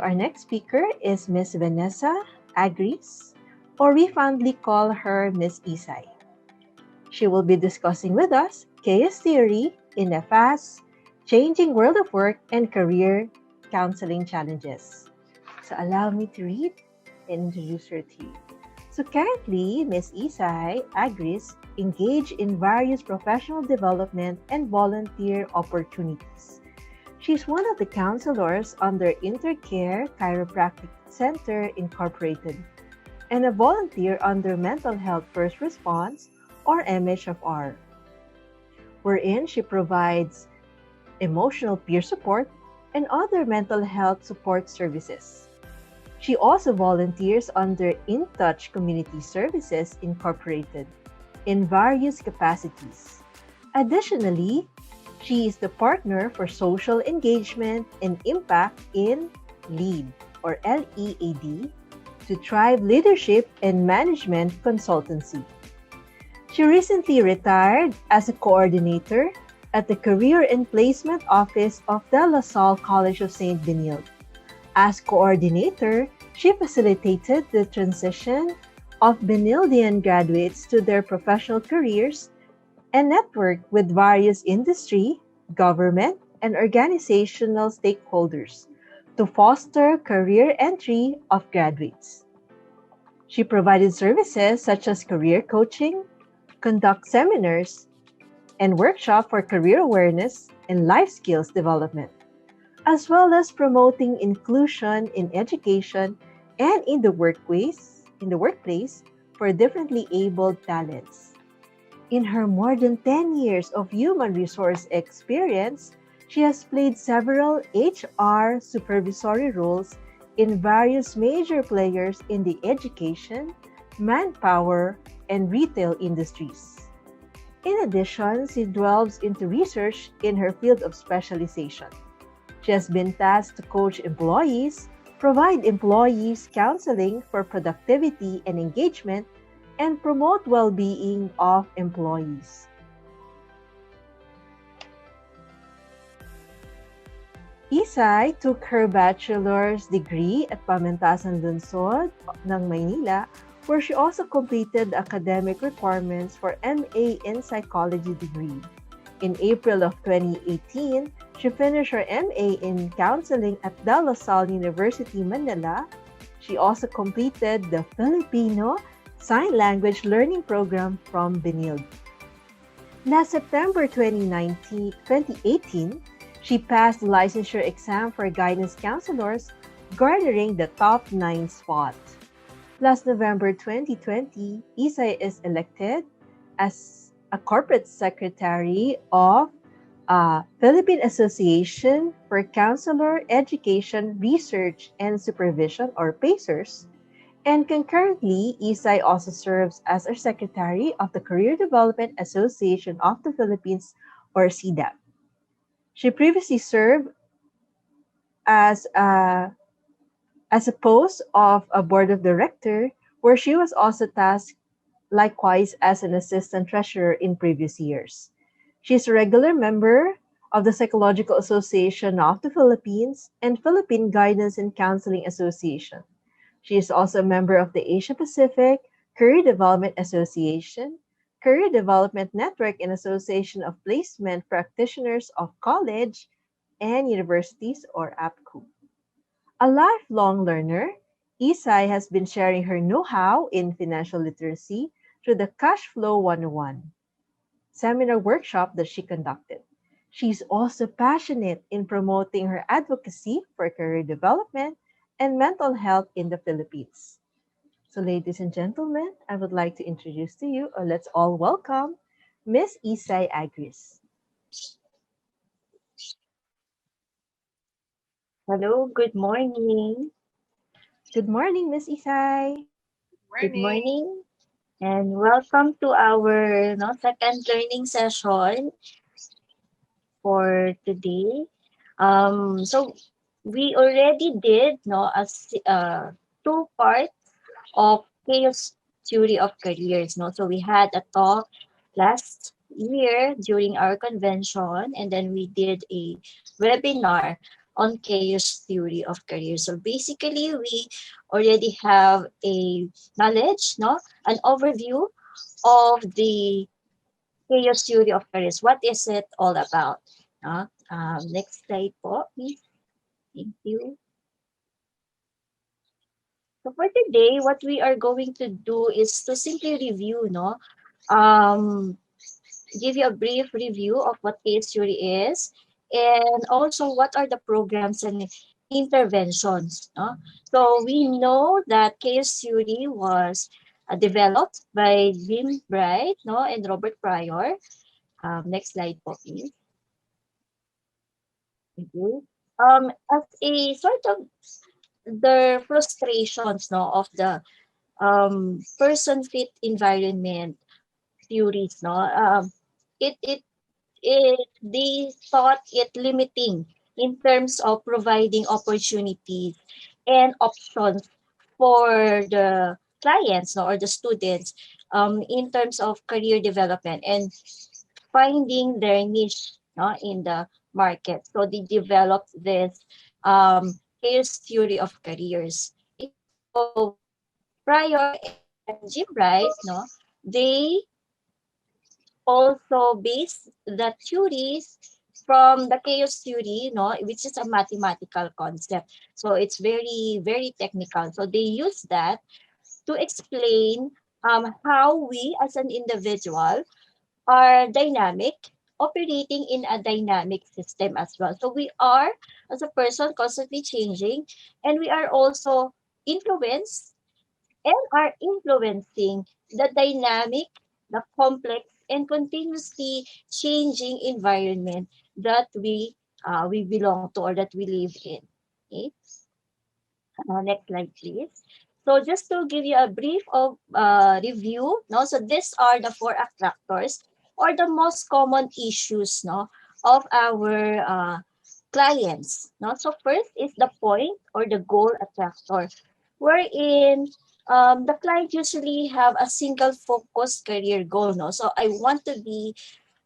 our next speaker is Miss Vanessa Agris, or we fondly call her Miss Isay. She will be discussing with us chaos theory in a fast-changing world of work and career counseling challenges. So allow me to read and introduce her to you. So currently, Ms. Isay Agris engaged in various professional development and volunteer opportunities. She's one of the counselors under Intercare Chiropractic Center Incorporated and a volunteer under Mental Health First Response or MHFR, wherein she provides emotional peer support and other mental health support services. She also volunteers under In Touch Community Services Incorporated in various capacities. Additionally, she is the partner for social engagement and impact in LEAD or LEAD to Thrive Leadership and Management Consultancy. She recently retired as a coordinator at the Career and Placement Office of the La Salle College of St. Benilde. As coordinator, she facilitated the transition of Benildean graduates to their professional careers and networked with various industry, government, and organizational stakeholders to foster career entry of graduates. She provided services such as career coaching, conduct seminars, and workshops for career awareness and life skills development, as well as promoting inclusion in education and in the workplace for differently abled talents. In her more than 10 years of human resource experience, she has played several HR supervisory roles in various major players in the education, manpower, and retail industries. In addition, she delves into research in her field of specialization. She has been tasked to coach employees, provide employees counseling for productivity and engagement, and promote well-being of employees. Isay took her bachelor's degree at Pamantasan Lungsod ng Maynila, where she also completed the academic requirements for MA in Psychology degree. In April of 2018, she finished her MA in Counseling at De La Salle University, Manila. She also completed the Filipino Sign Language Learning Program from Benilde. Last September 2018, she passed the licensure exam for guidance counselors, garnering the top 9 spot. Last November 2020, Isay is elected as a corporate secretary of Philippine Association for Counselor Education, Research, and Supervision, or PACERS. And concurrently, Isay also serves as a secretary of the Career Development Association of the Philippines, or CDAP. She previously served as a post of a board of director, where she was also tasked likewise as an assistant treasurer in previous years. She is a regular member of the Psychological Association of the Philippines and Philippine Guidance and Counseling Association. She is also a member of the Asia Pacific Career Development Association, Career Development Network, and Association of Placement Practitioners of College and Universities, or APCU. A lifelong learner, Isay has been sharing her know-how in financial literacy through the Cash Flow 101 seminar workshop that she conducted. She's also passionate in promoting her advocacy for career development and mental health in the Philippines. So ladies and gentlemen, I would like to introduce to you, or let's all welcome, Miss Isay Agris. Hello, good morning. Good morning, Miss Isay. Good morning, and welcome to our second learning session for today. So we already did two parts of chaos theory of careers. So we had a talk last year during our convention, and then we did a webinar on chaos theory of career. So basically, we already have a knowledge, no, an overview of the chaos theory of careers. What is it all about? Next slide po, please. Thank you. So for today, what we are going to do is to simply review, no, um, give you a brief review of what case theory is, and also what are the programs and interventions. No? So we know that case theory was developed by Jim Bright, no, and Robert Pryor. Next slide po, please. Thank you. As a sort of the frustrations, no, of the person fit environment theories, no, it they thought it limiting in terms of providing opportunities and options for the clients, no, or the students, in terms of career development and finding their niche, no, in the market. So they developed this chaos theory of careers. Okay? So Pryor and Jim Bright, no, they also base the theories from the chaos theory, no, which is a mathematical concept. So it's very, very technical. So they use that to explain how we as an individual are dynamic, operating in a dynamic system as well. So we are, as a person, constantly changing, and we are also influenced and are influencing the dynamic, the complex, and continuously changing environment that we belong to or that we live in. Okay? Next slide, please. So just to give you a brief of review, no, so these are the four attractors or the most common issues, no, of our clients. No, so first is the point or the goal attractor, wherein the client usually have a single focused career goal. No, so I want to be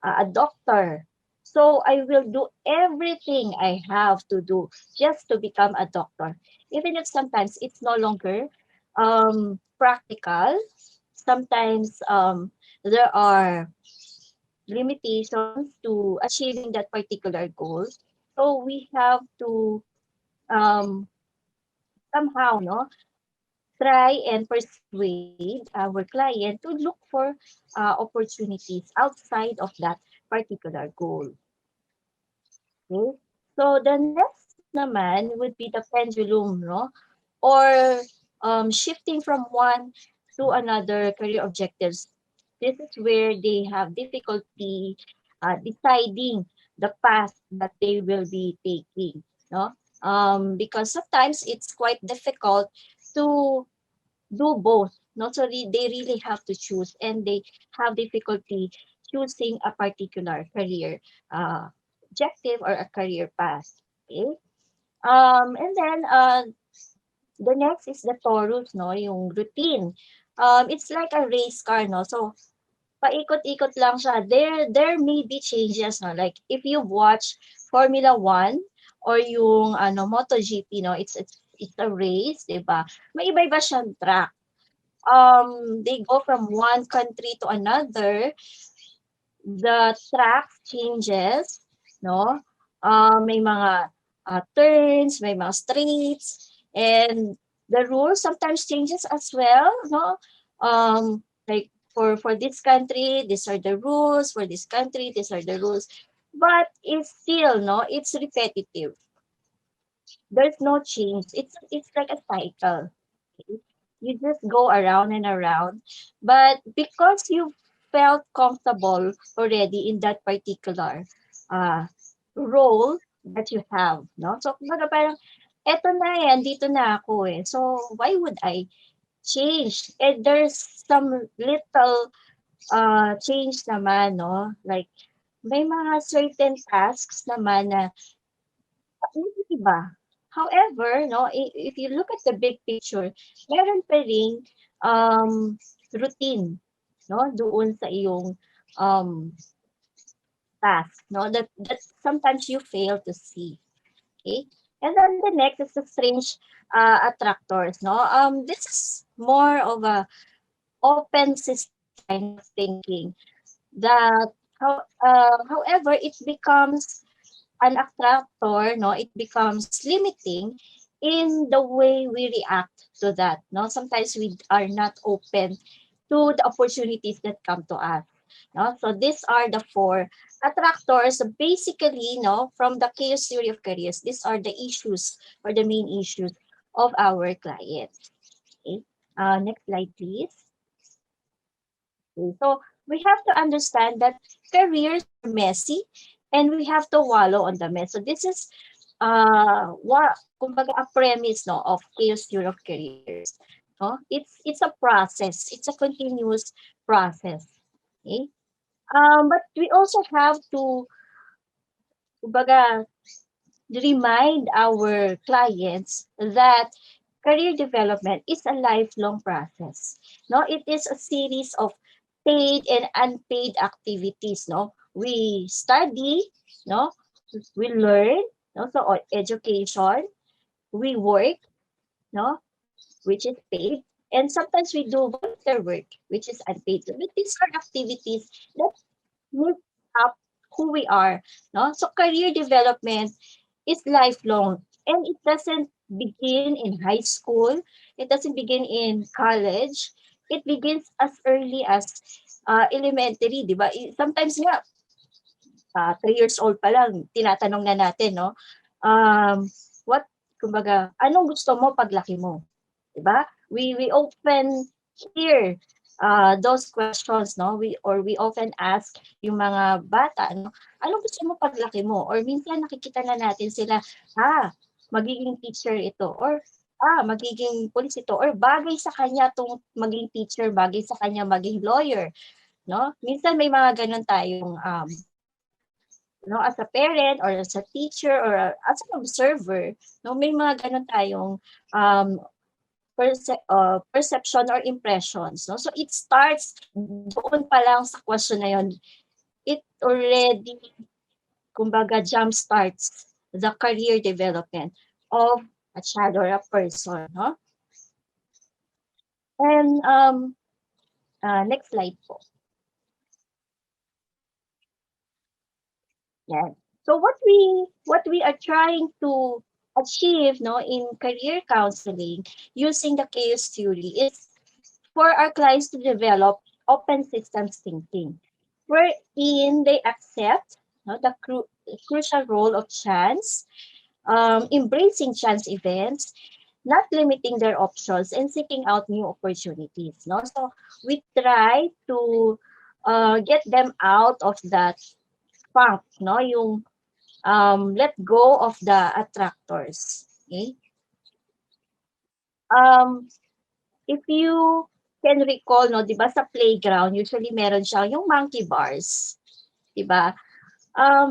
a doctor. So I will do everything I have to do just to become a doctor. Even if sometimes it's no longer practical, sometimes there are limitations to achieving that particular goal. So we have to um, somehow, no, try and persuade our client to look for opportunities outside of that particular goal. Okay? So the next naman would be the pendulum, no? Or shifting from one to another career objectives. This is where they have difficulty deciding the path that they will be taking, no? Because sometimes it's quite difficult to do both. No, so they really have to choose, and they have difficulty choosing a particular career objective or a career path. Okay. And then the next is the Taurus, no, yung routine. It's like a race car, no. So paikot-ikot lang siya. There may be changes, no. Like if you watch Formula 1 or yung MotoGP, no, it's a race, 'di ba? May iba-iba siyang track. They go from one country to another, the track changes, no? May mga turns, may mga streets, and the rules sometimes changes as well, no? Like for this country, these are the rules. For this country, these are the rules. But it's still, no, it's repetitive. There's no change. It's like a cycle. Okay? You just go around and around. But because you felt comfortable already in that particular uh, role that you have, no? So, kumbaga parang, eto na yan, dito na ako eh. So, why would I change? And there's some little change naman, no? Like, may mga certain tasks naman na hindi iba. However, no, if you look at the big picture, meron pa ring routine, no, doon sa iyong um, task, no, that sometimes you fail to see. Okay? And then the next is the strange attractors. No, this is more of a open system kind of thinking that however it becomes an attractor, no, it becomes limiting in the way we react to that. No, sometimes we are not open to the opportunities that come to us. No, so these are the four attractors. Basically, no, from the chaos theory of careers, these are the issues or the main issues of our clients. Okay. Next slide, please. Okay. So we have to understand that careers are messy and we have to wallow on the mess. So this is what kumbaga a premise no of chaos theory of careers. No? It's a process. It's a continuous process. Okay? But we also have to kumbaga remind our clients that career development is a lifelong process. No, it is a series of paid and unpaid activities. No, we study, no, we learn, no, so education, we work, no, which is paid, and sometimes we do volunteer work, which is unpaid. So these are activities that make up who we are. No, so career development is lifelong and it doesn't begin in high school. It doesn't begin in college. It begins as early as elementary, di ba? Sometimes nga, 3 years old pa lang, tinatanong na natin, no? What, kumbaga, anong gusto mo paglaki mo? Di ba? We often hear those questions, no? We often ask yung mga bata, no? Anong gusto mo paglaki mo? Or minsan nakikita na natin sila, magiging teacher ito. Or, magiging police ito. Or bagay sa kanya tong maging teacher, bagay sa kanya maging lawyer. No? Minsan may mga ganun tayong no, as a parent or as a teacher or as an observer, no, may mga ganun tayong um, perception or impressions. No? So it starts doon pa lang sa question na yun. It already, kumbaga, jump starts the career development of a child or a person. No? And next slide po. Yeah. So what we are trying to achieve no in career counseling using the chaos theory is for our clients to develop open systems thinking, wherein they accept no, the crucial role of chance, embracing chance events, not limiting their options, and seeking out new opportunities. No? So we try to get them out of that funk, no? Yung let go of the attractors. Okay? Um, if you can recall, no, di ba sa playground, usually meron siya yung monkey bars. Di ba?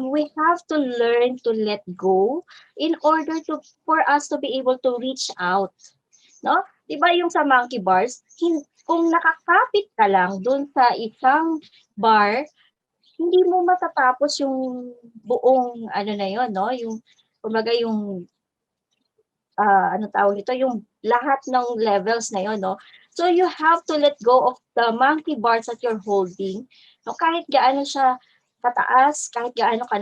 We have to learn to let go in order to for us to be able to reach out. No? Di ba yung sa monkey bars, kung nakakapit ka lang dun sa isang bar, hindi mo matatapos yung buong ano na yon no? Yung kumbaga yung ano tawag nito, yung lahat ng levels na yon no? So you have to let go of the monkey bars that you're holding. No, kahit gaano siya kataas, kahit gaano ka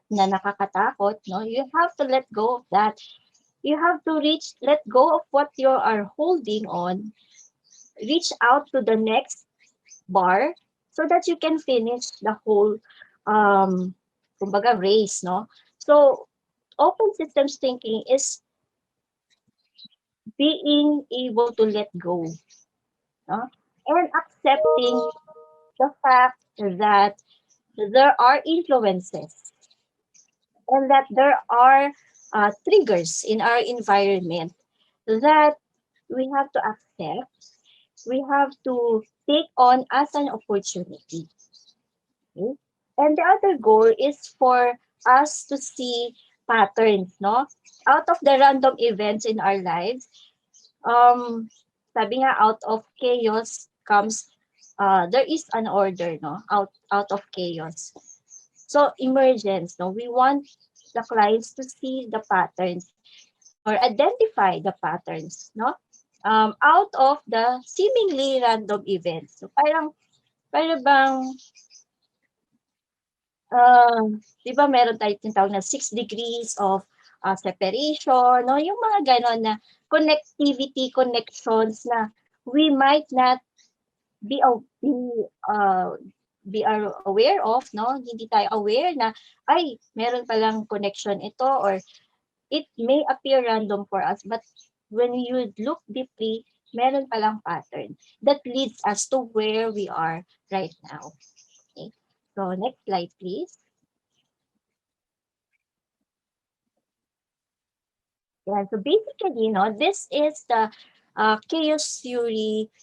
nakakatakot, no? You have to let go of that. You have to let go of what you are holding on, reach out to the next bar so that you can finish the whole kumbaga race, no? So open systems thinking is being able to let go, no? And accepting the fact that there are influences and that there are triggers in our environment that we have to accept, we have to take on as an opportunity. Okay? And the other goal is for us to see patterns, no? Out of the random events in our lives, sabi nga, out of chaos comes, there is an order, no? Out of chaos. So, emergence, no? We want the clients to see the patterns or identify the patterns, no? Out of the seemingly random events. So parang bang, di ba meron tayong tinatawag na 6 degrees of separation, no? Yung mga ganon na connectivity, connections na we might not be aw uh, be are aware of, no? Hindi tayo aware na, ay, meron palang connection ito, or it may appear random for us, but when you look deeply, meron palang pattern that leads us to where we are right now. Okay? So next slide, please. Yeah, so basically, this is the chaos theory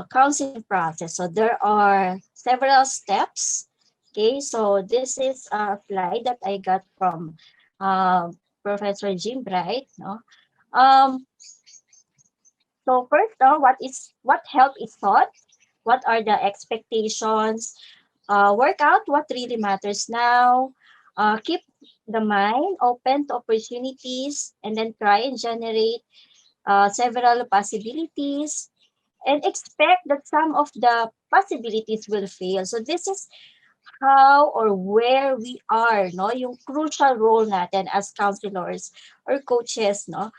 counseling process. So there are several steps. Okay, so this is a slide that I got from Professor Jim Bright. No, um, so first, what help is sought? What are the expectations? Work out what really matters now. Keep the mind open to opportunities, and then try and generate several possibilities, and expect that some of the possibilities will fail. So this is how or where we are, no? Yung crucial role natin as counselors or coaches, no?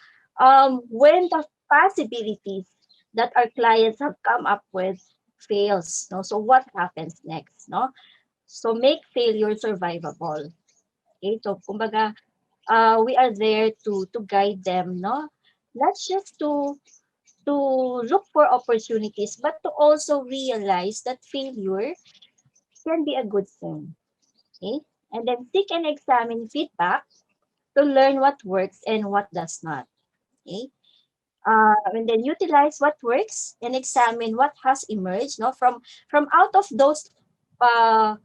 When the possibilities that our clients have come up with fails, no? So what happens next, no? So make failure survivable. Okay? So kumbaga, we are there to guide them, no? Not just to look for opportunities, but to also realize that failure can be a good thing. Okay? And then seek and examine feedback to learn what works and what does not. Okay? And then utilize what works and examine what has emerged, no, from out of those uh,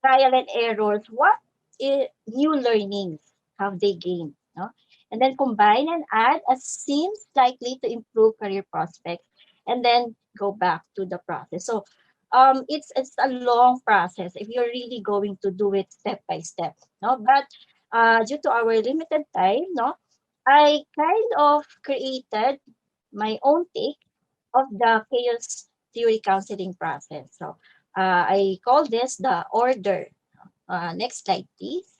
trial and errors, what new learnings have they gained, no? And then combine and add as seems likely to improve career prospects, and then go back to the process. So it's a long process if you're really going to do it step by step, no? But due to our limited time, no, I kind of created my own take of the chaos theory counseling process. So I call this the order. Next slide, please.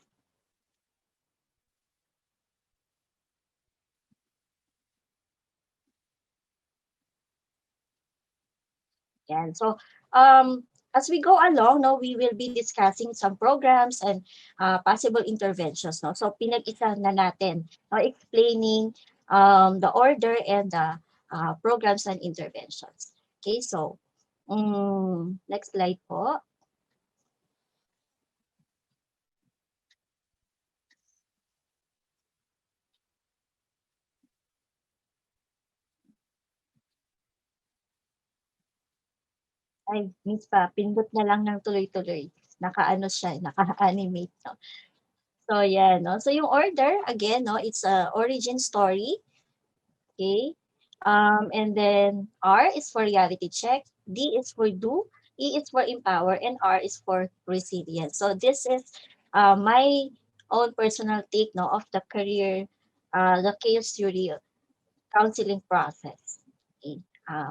And so, as we go along, no, we will be discussing some programs and possible interventions. No? So, pinag-isa na natin, no, explaining the order and the programs and interventions. Okay, so, next slide po. Ay, miss pa, pindot na lang ng tuloy-tuloy. Naka-ano siya, naka-animate. No? So, yeah, no? So, yung order, again, no, it's a origin story. Okay. And then R is for reality check, D is for do, E is for empower, and R is for resilience. So this is my own personal take, no, of the career, the chaos theory counseling process. Okay.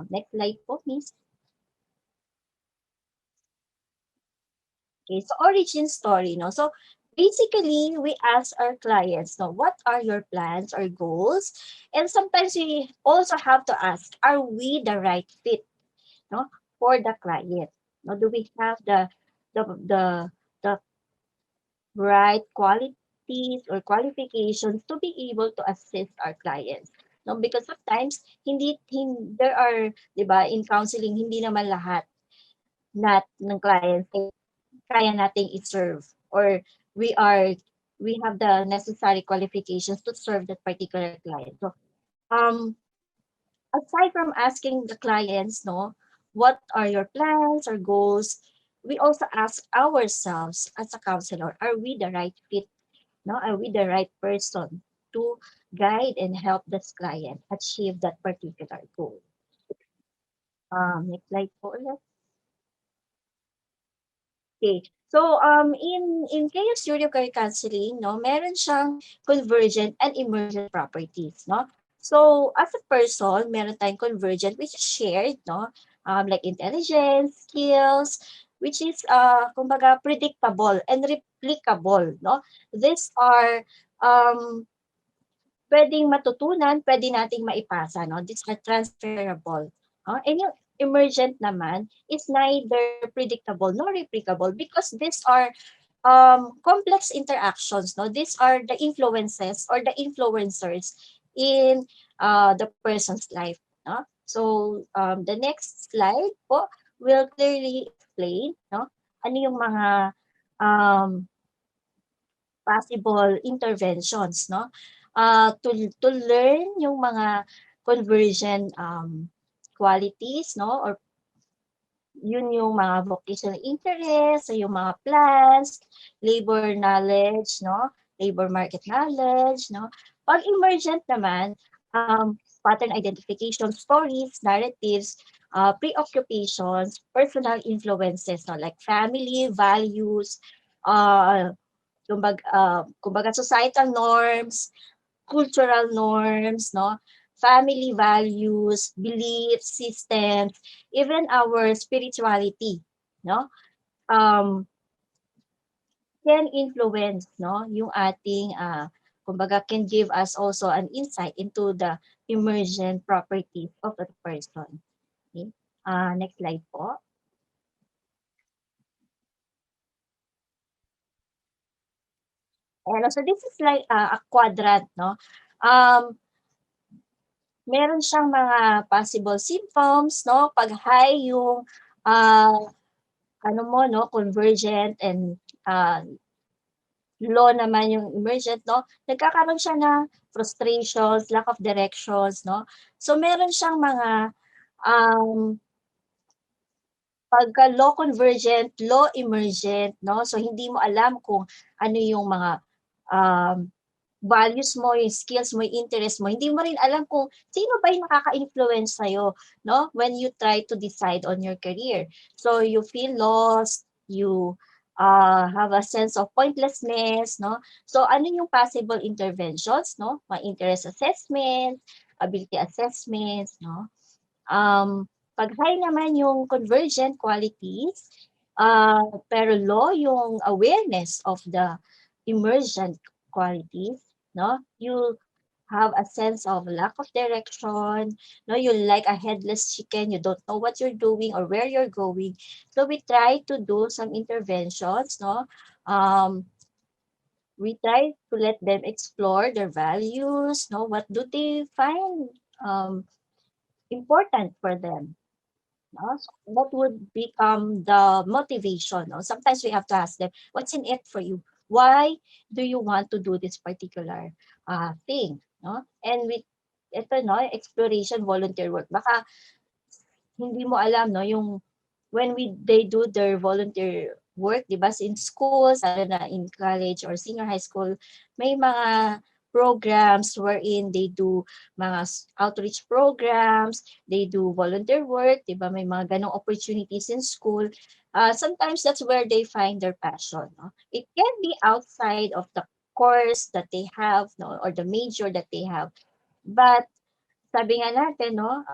Next slide po, please. Okay, so origin story, no. So basically, we ask our clients, no, what are your plans or goals? And sometimes we also have to ask, are we the right fit, no, for the client? No, do we have the the the right qualities or qualifications to be able to assist our clients? No, because sometimes there are, 'di ba, in counseling hindi naman lahat ng clients kaya nating i-serve, or we are we have the necessary qualifications to serve that particular client. So um aside from asking the clients, no, what are your plans or goals, we also ask ourselves as a counselor, are we the right fit? No, are we the right person to guide and help this client achieve that particular goal? Next slide po ulit. Okay. So, in chaos theory of career counseling, no, meron siyang convergent and emergent properties, no? So, as a person, meron tayong convergent which is shared, no? Like intelligence, skills, which is kumbaga predictable and replicable, no? These are um puwedeng matutunan, puwede nating maipasa 'no, these are transferable, and yung emergent naman is neither predictable nor replicable because these are, complex interactions 'no, these are the influences or the influencers in, the person's life 'no. So, the next slide po will clearly explain 'no, ano yung mga, um possible interventions 'no, to learn yung mga conversion, qualities 'no or yun yung mga vocational interest, yung mga plans, labor knowledge 'no, labor market knowledge 'no. 'Pag emergent naman, pattern identification, stories, narratives, preoccupations, personal influences 'no, like family, values, uh kumbaga societal norms, cultural norms, no? Family values, beliefs, systems, even our spirituality, no? Um, can influence, no? Yung ating, kumbaga can give us also an insight into the emergent properties of a person. Okay? Next slide po. And so this is like a quadrant, no? Um, meron siyang mga possible symptoms 'no, 'pag high yung, ah, ano mo 'no, convergent and, ah, low naman yung emergent 'no, nagkakaroon siya ng frustrations, lack of directions 'no. So meron siyang mga, um, pagka low convergent, low emergent 'no, so hindi mo alam kung ano yung mga, um values mo, yung skills mo, yung interest mo, hindi mo rin alam kung sino ba yung nakaka-influence sa'yo, 'no, when you try to decide on your career. So, you feel lost, you, have a sense of pointlessness, 'no. So, ano yung possible interventions, 'no, mga interest assessment, ability assessments, 'no. 'Pag high naman yung convergent qualities, pero low yung awareness of the emergent qualities, 'no? You have a sense of lack of direction, no? You like a headless chicken, you don't know what you're doing or where you're going. So we try to do some interventions, no? Um, we try to let them explore their values, no? What do they find um, important for them? No? So what would become the motivation? No? Sometimes we have to ask them, what's in it for you? Why do you want to do this particular thing? No? And with ito, no, exploration, volunteer work. Baka hindi mo alam, no, yung when they do their volunteer work, 'di ba, in schools, lalo na in college or senior high school, may mga programs wherein they do mga outreach programs, they do volunteer work, 'di ba, may mga gano'ng opportunities in school. Sometimes that's where they find their passion, no? It can be outside of the course that they have, no, or the major that they have. But sabi nga natin, no,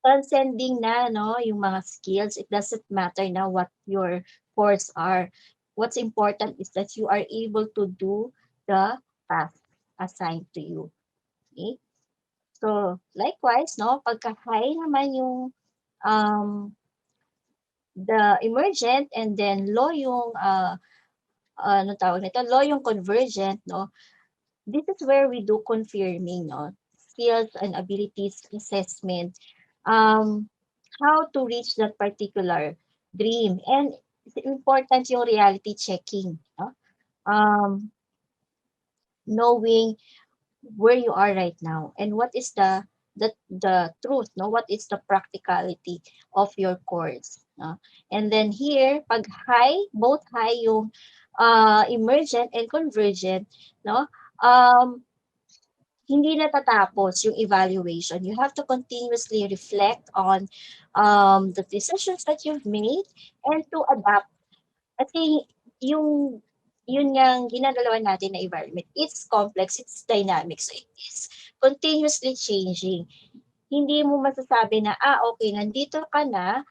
transcending na 'no, yung mga skills, it doesn't matter na what your course are. What's important is that you are able to do the task assigned to you, okay? So, likewise 'no, pagka high naman yung, um, the emergent and then low yung, anong tawag nito, low yung convergent 'no, this is where we do confirming 'no, skills and abilities assessment, um, how to reach that particular dream. And it's important yung reality checking, no? Um, knowing where you are right now and what is the truth, no? What is the practicality of your course, no? And then here, pag high, both high yung emergent and convergent, no? Um, hindi natatapos yung evaluation. You have to continuously reflect on the decisions that you've made and to adapt. Kasi yung yun ngang ginagalawan natin na environment, it's complex, it's dynamic. So it is continuously changing. Hindi mo masasabi na, okay, nandito ka na,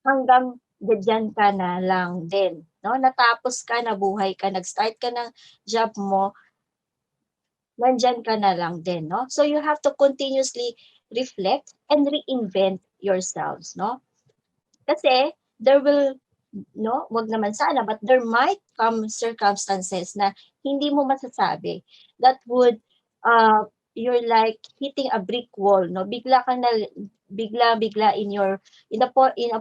hanggang diyan ka na lang din. No? Natapos ka, nabuhay ka, nag-start ka ng job mo, nandyan ka na lang din. No? So you have to continuously reflect and reinvent yourselves. No? Kasi there will, no, wag naman sana, but there might come circumstances na hindi mo masasabi that would, you're like hitting a brick wall, no? Bigla ka na, bigla in a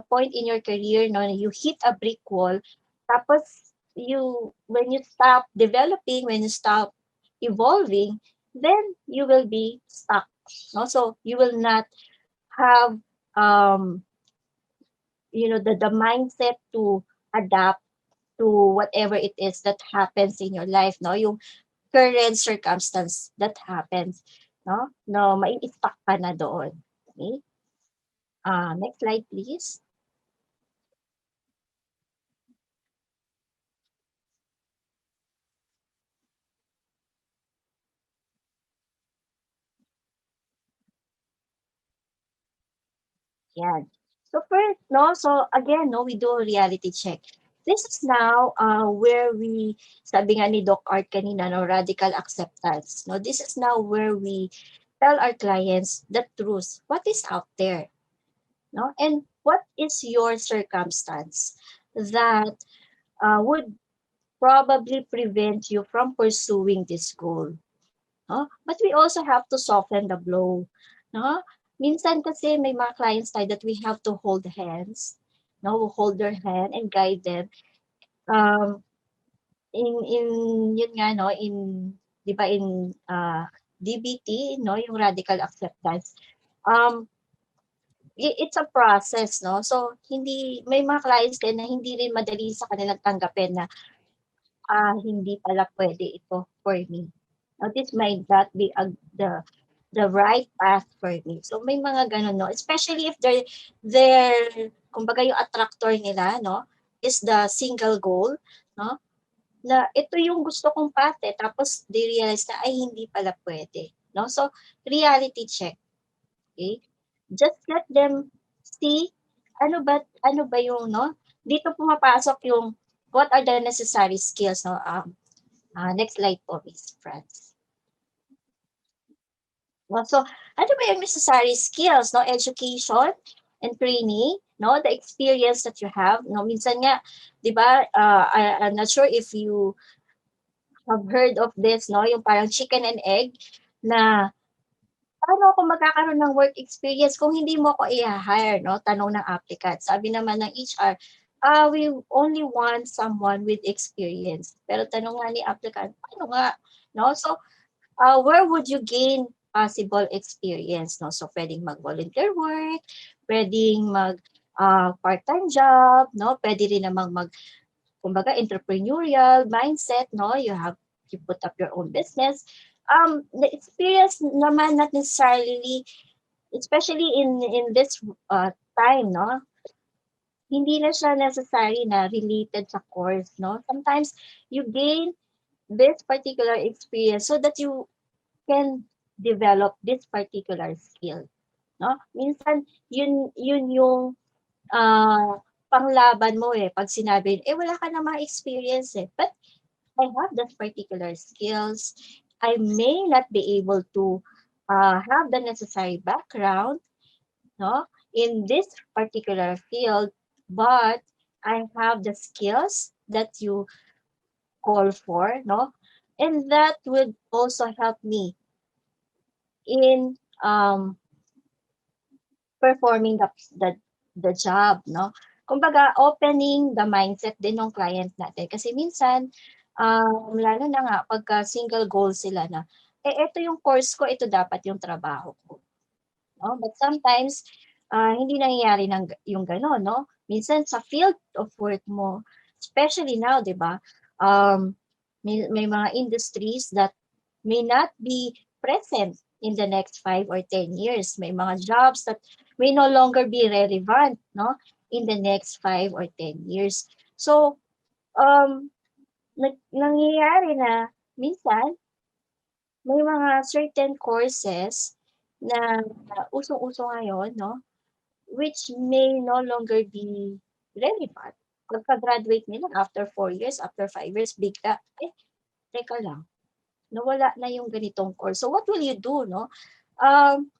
point in your career, no, you hit a brick wall, tapos when you stop developing, when you stop evolving, then you will be stuck, no? So you will not have, um the mindset to adapt to whatever it is that happens in your life, no? Yung current circumstance that happens, no? No, mai-stuck ka na doon. Okay? Next slide, please. Yan. So first, no, so again, no, we do a reality check. This is now where we, sabi nga ni Doc Art kanina, no, radical acceptance. No, this is now where we tell our clients the truth. What is out there? No, and what is your circumstance that would probably prevent you from pursuing this goal? No? But we also have to soften the blow. No? Minsan kasi may mga clients tayo that we have to hold hands, no? Hold their hand and guide them. In yun nga, no, di ba, in DBT, no, yung radical acceptance, um, it's a process, no? So, may mga clients din na hindi rin madali sa kanilang tanggapin na, hindi pala pwede ito for me. Now, this might not be the right path for me. So may mga ganun, no? Especially if they're kumbaga yung attractor nila, no, is the single goal, no? Na ito yung gusto kong path eh, tapos they realize na ay hindi pala pwede, no? So reality check, okay? Just let them see ano ba yung, no? Dito pumapasok yung what are the necessary skills, no? Next slide po, Miss Franz. No? So, ano ba yung necessary skills, no? Education and training, no? The experience that you have, no? Minsan nga, di ba, I'm not sure if you have heard of this, no? Yung parang chicken and egg na paano ako magkakaroon ng work experience kung hindi mo ako i-hire, no? Tanong ng applicant. Sabi naman ng HR, we only want someone with experience. Pero tanong nga ni applicant, paano nga? No? So, where would you gain possible experience, no? So pwedeng mag-volunteer work, pwedeng mag part-time job, no? Pwede rin namang kumbaga entrepreneurial mindset, no? You put up your own business. The experience naman not necessarily, especially in this time, no? Hindi na siya necessary na related sa course, no? Sometimes you gain this particular experience so that you can develop this particular skill, no? Minsan yun yung panglaban mo eh pag sinabi wala ka namang experience eh, but I have that particular skills. I may not be able to have the necessary background, no, in this particular field, but I have the skills that you call for, no, and that would also help me in performing the job, no? Kumbaga, opening the mindset din ng client natin. Kasi minsan, lalo na nga, pagka single goal sila na, ito yung course ko, ito dapat yung trabaho ko. No? But sometimes, hindi nangyayari yung gano'n, no? Minsan, sa field of work mo, especially now, di ba, may mga industries that may not be present in the next 5 or 10 years. May mga jobs that may no longer be relevant, no, in the next 5 or 10 years. So, um, nangyayari na minsan may mga certain courses na usong-uso ngayon, no, which may no longer be relevant. Pagka-graduate nila after 4 years, after 5 years, bigla, teka lang, nawala na yung ganitong course. So what will you do, no? Um,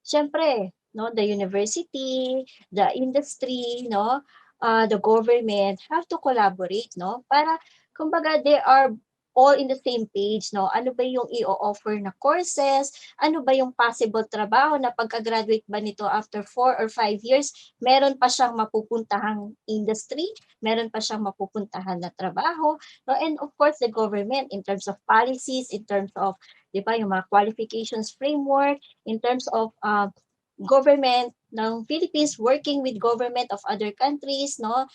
Siyempre, no, the university, the industry, no, the government have to collaborate, no, para kumbaga they are all in the same page, no. Ano ba yung i-offer na courses? Ano ba yung possible trabaho na pagka-graduate ba nito after 4 or 5 years, meron pa siyang mapupuntahang industry, meron pa siyang mapupuntahan na trabaho, no? And of course, the government in terms of policies, in terms of, di ba, yung mga qualifications framework, in terms of government ng Philippines working with government of other countries, no,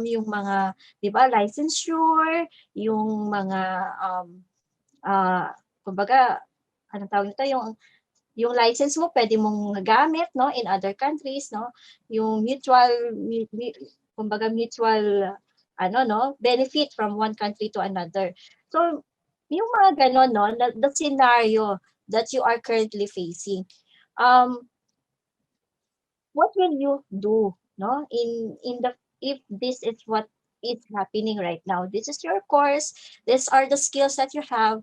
yung mga, 'di ba, licensure, yung mga kumbaga, anong tawag nito, yung license mo pwede mong gamit, no, in other countries, no, yung kumbaga mutual ano, no, benefit from one country to another. So yung mga ganon, no, the scenario that you are currently facing, um what will you do, no, in the, if this is what is happening right now? This is your course, these are the skills that you have,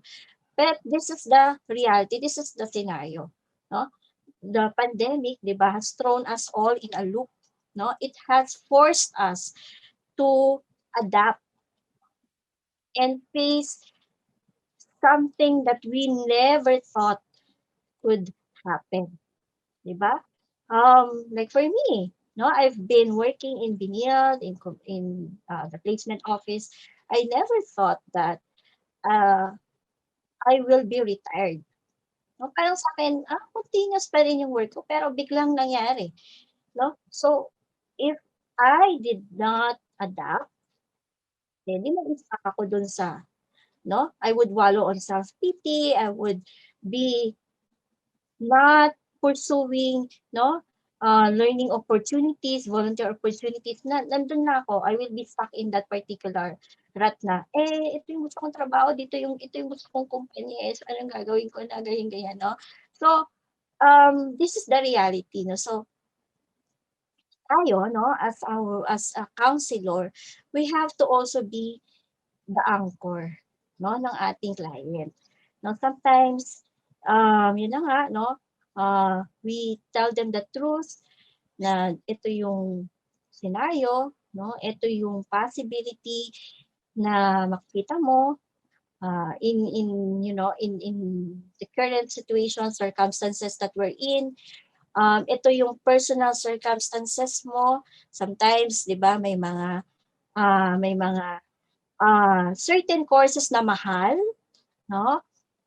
but this is the reality, this is the scenario, no. The pandemic, di ba, has thrown us all in a loop, no. It has forced us to adapt and face something that we never thought could happen, di ba? Like for me, no, I've been working in Binil, in the placement office. I never thought that uh, I will be retired. No, parang sa akin, continuous pa rin yung work ko, pero biglang nangyari, no? So, if I did not adapt, then di mag-stuck ako dun sa, no? I would wallow on self-pity, I would be not pursuing, no, learning opportunities, volunteer opportunities, na nandun na ako, I will be stuck in that particular rut na, ito yung gusto kong trabaho, ito yung gusto kong kumpanya, so anong gagawin ko na, ganyan, no? So, this is the reality, no? So, tayo, no, as a counselor, we have to also be the anchor, no, ng ating client. No, sometimes, yun na nga, no, we tell them the truth na ito yung scenario, no, ito yung possibility na makita mo in you know in the current situation, circumstances that we're in. Ito yung personal circumstances mo. Sometimes, 'di ba, may mga certain courses na mahal, no?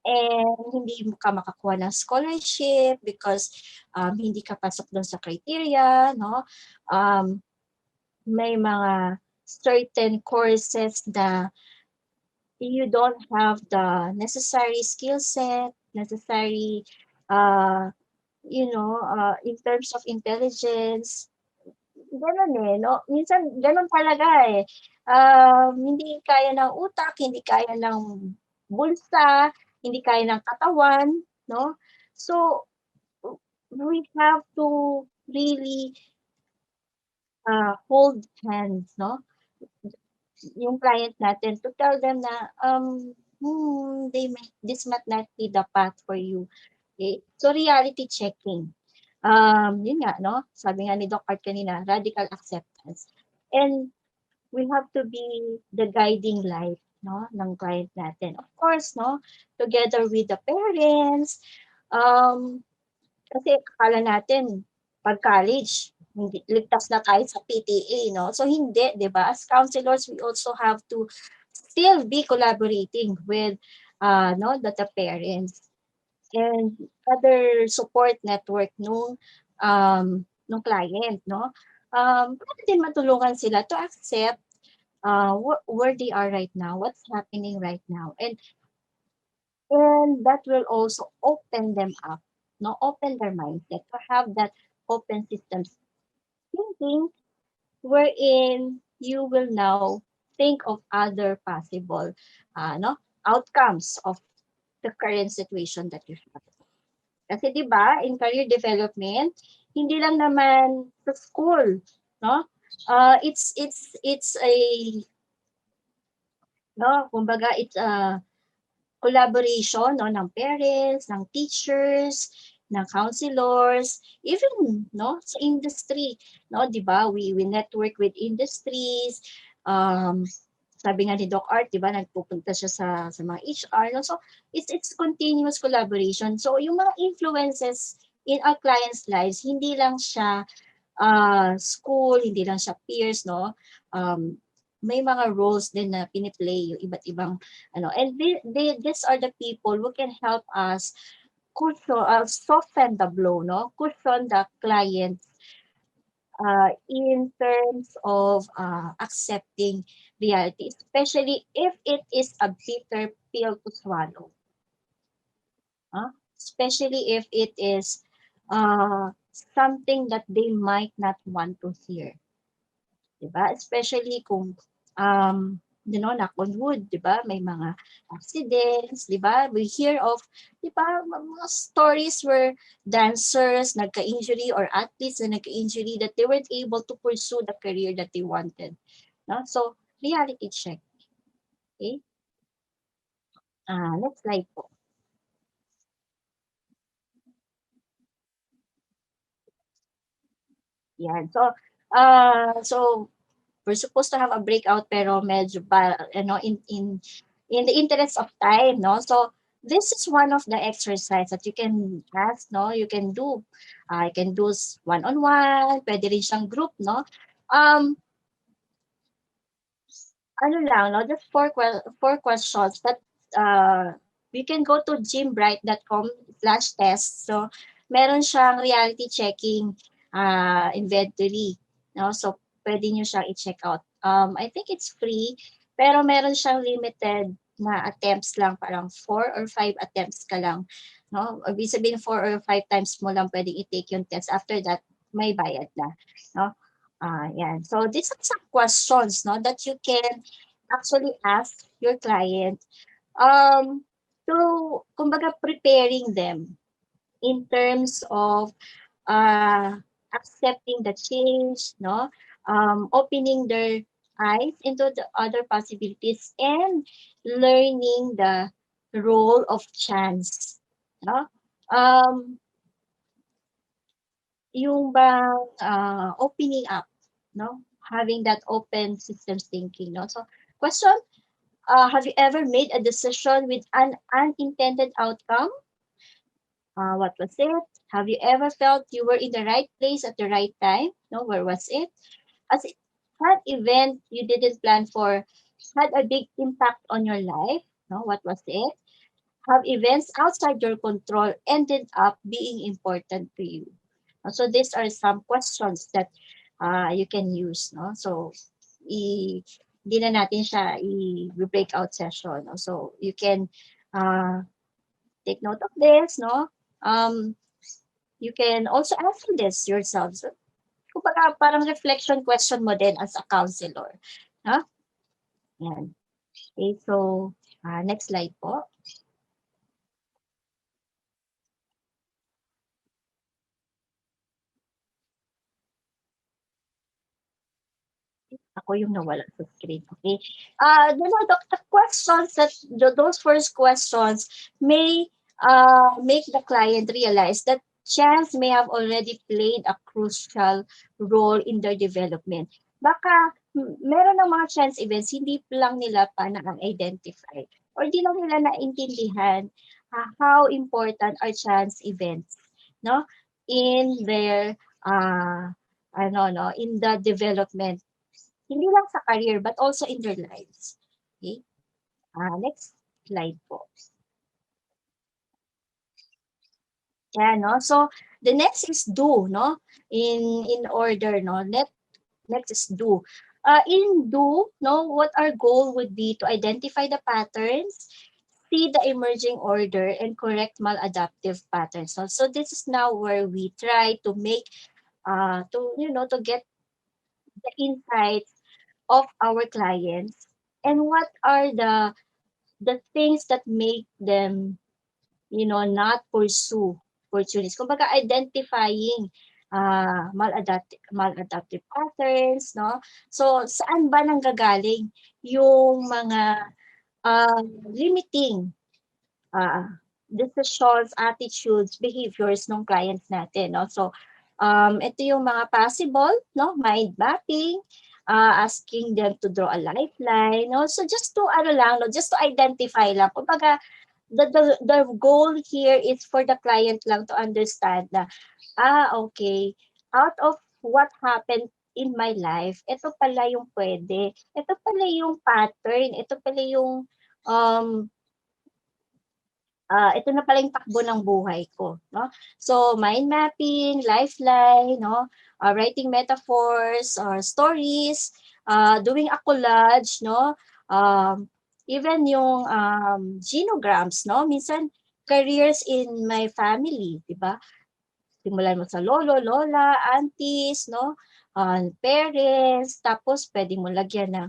And hindi mo ka makakuha ng scholarship because hindi ka pasok doon sa criteria, no? Um, may mga certain courses na you don't have the necessary skill set, necessary, uh, in terms of intelligence. Gano'n, no? Minsan gano'n talaga, eh. Hindi kaya ng utak, hindi kaya ng bulsa, hindi kaya ng katawan, no? So, we have to really, hold hands, no? Yung client natin to tell them na, this might not be the path for you, okay? So, reality checking. Yun nga, no? Sabi nga ni Doc Art kanina, radical acceptance. And we have to be the guiding light, no, ng client natin. Of course, no, together with the parents, um, kasi akala natin pag college, hindi, ligtas na tayo sa PTA, no? So hindi, 'di ba? As counselors, we also have to still be collaborating with no, the parents and other support network nung client, no? Para din matulungan sila to accept where they are right now, what's happening right now. And And that will also open them up, no, open their mindset to have that open systems thinking, wherein you will now think of other possible no, outcomes of the current situation that you have. Kasi 'di ba, in career development, hindi lang naman sa school, no? It's a no, kumbaga it's a collaboration, no, ng parents, ng teachers, ng counselors, even no sa industry, no, 'di ba? We network with industries. Um, sabi nga ni Doc Art, 'di ba, nagpupunta siya sa mga HR, no? So it's continuous collaboration. So yung mga influences in our clients' lives, hindi lang siya school, hindi lang siya peers, no? May mga roles din na piniplay yung iba't ibang ano. And these are the people who can help us soften the blow, no? Cushion the client in terms of accepting reality, especially if it is a bitter pill to swallow. Especially if it is something that they might not want to hear. 'Di ba? Especially kung knock on wood, 'di ba? May mga accidents, 'di ba? We hear of, 'di ba, mga stories where dancers nagka-injury or athletes na nagka-injury that they weren't able to pursue the career that they wanted. No? So, reality check. Okay? Next slide po. Yan. So we're supposed to have a breakout pero medyo ba in the interest of time, no? So this is one of the exercise that you can ask, no? You can do. You can do one-on-one, pwede rin siyang group, no? Um, ano lang, no? Just four questions that you can go to gymbright.com/test. So meron siyang reality checking inventory, no? So pwede niyo siyang i-check out. I think it's free, pero meron siyang limited na attempts lang, parang 4 or 5 attempts ka lang, no? Ibig sabihin 4 or 5 times mo lang pwedeng i-take yung test. After that, may bayad na, no? Yan. So these are some questions, no, that you can actually ask your client to, kumbaga, preparing them in terms of uh, accepting the change, no? Opening their eyes into the other possibilities and learning the role of chance, no? Um, yung bang opening up, no? Having that open systems thinking, no? So, question, have you ever made a decision with an unintended outcome? What was it? Have you ever felt you were in the right place at the right time? No, where was it? As it had event you didn't plan for had a big impact on your life? No, what was it? Have events outside your control ended up being important to you? So these are some questions that you can use. No? So hindi na natin siya i-breakout session. No? So you can uh, take note of this. No? Um, you can also answer this yourself. So, kumbaga, parang reflection question mo din as a counselor. Huh? Yan. Okay, so next slide po. Ako yung nawala sa screen. Okay. The questions that those first questions may make the client realize that chance may have already played a crucial role in their development. Baka meron ng mga chance events, hindi lang nila pa na-identify or di lang nila naintindihan how important are chance events, no, in their in the development, hindi lang sa career but also in their lives. Okay? Next slide po. Yeah, no? So, the next is do, no? In order, no? Next is do. In do, no, what our goal would be to identify the patterns, see the emerging order and correct maladaptive patterns. So this is now where we try to make to get the insights of our clients and what are the things that make them not pursue opportunities. Kumbaga, identifying maladaptive patterns, no? So, saan ba nanggagaling yung mga limiting uh, decisions, attitudes, behaviors ng clients natin, no? So, ito yung mga possible, no? Mind mapping, asking them to draw a lifeline, no? So, just to, just to identify lang. Kumbaga, the goal here is for the client lang to understand na, okay, out of what happened in my life, ito pala yung pwede. Ito pala yung pattern. Ito pala yung um, ito na pala yung takbo ng buhay ko, no? So, mind mapping, lifeline, no? Writing metaphors or stories, doing a collage, no? Even yung genograms, no? Minsan, careers in my family, di ba? Simulan mo sa lolo, lola, aunties, no? Parents, tapos pwede mo lagyan ng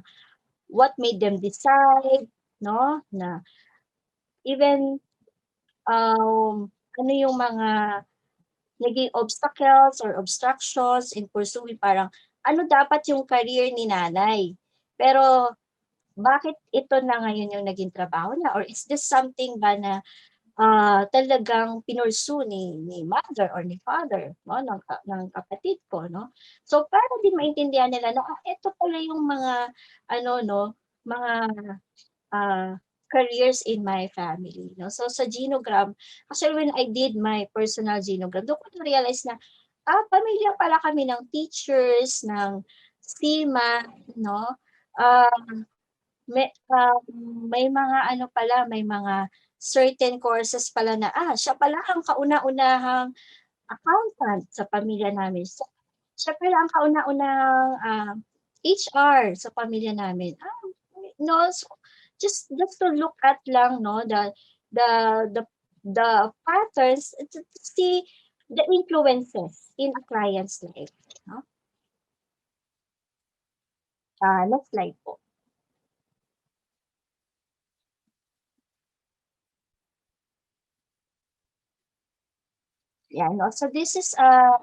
what made them decide, no? Na even ano yung mga naging obstacles or obstructions in pursuing parang ano dapat yung career ni nanay. Pero bakit ito na ngayon yung naging trabaho niya? Or is this something ba na talagang pinursu ni mother or ni father, no, ng kapatid ko, no? So para din maintindihan nila na ito pala yung mga ano, no, mga uh, careers in my family. No? So sa genogram, actually when I did my personal genogram, doon ko na-realize na, pamilya pala kami ng teachers, ng SEMA, no? Uh, may mga ano pala, may mga certain courses pala na, siya pala ang kauna-unahang accountant sa pamilya namin. So, siya pala ang kauna-unahang HR sa pamilya namin. No, so just to look at lang, no, the the the patterns to see the influences in a client's life, no? Next slide po. Yeah, no. So this is a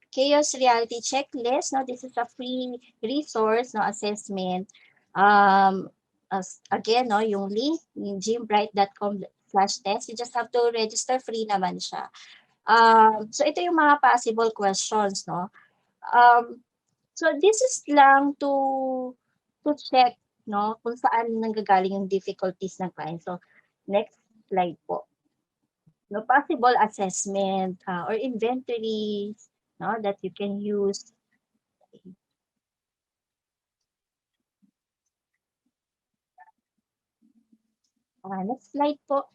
chaos reality checklist. No, this is a free resource, no, assessment. As again, no, yung link, yung gymbright.com/test. You just have to register, free naman siya. So ito yung mga possible questions, no. So this is lang to check, no, kung saan nanggagaling yung difficulties ng client. So next slide po. No, possible assessment or inventories, no, that you can use. Next slide po,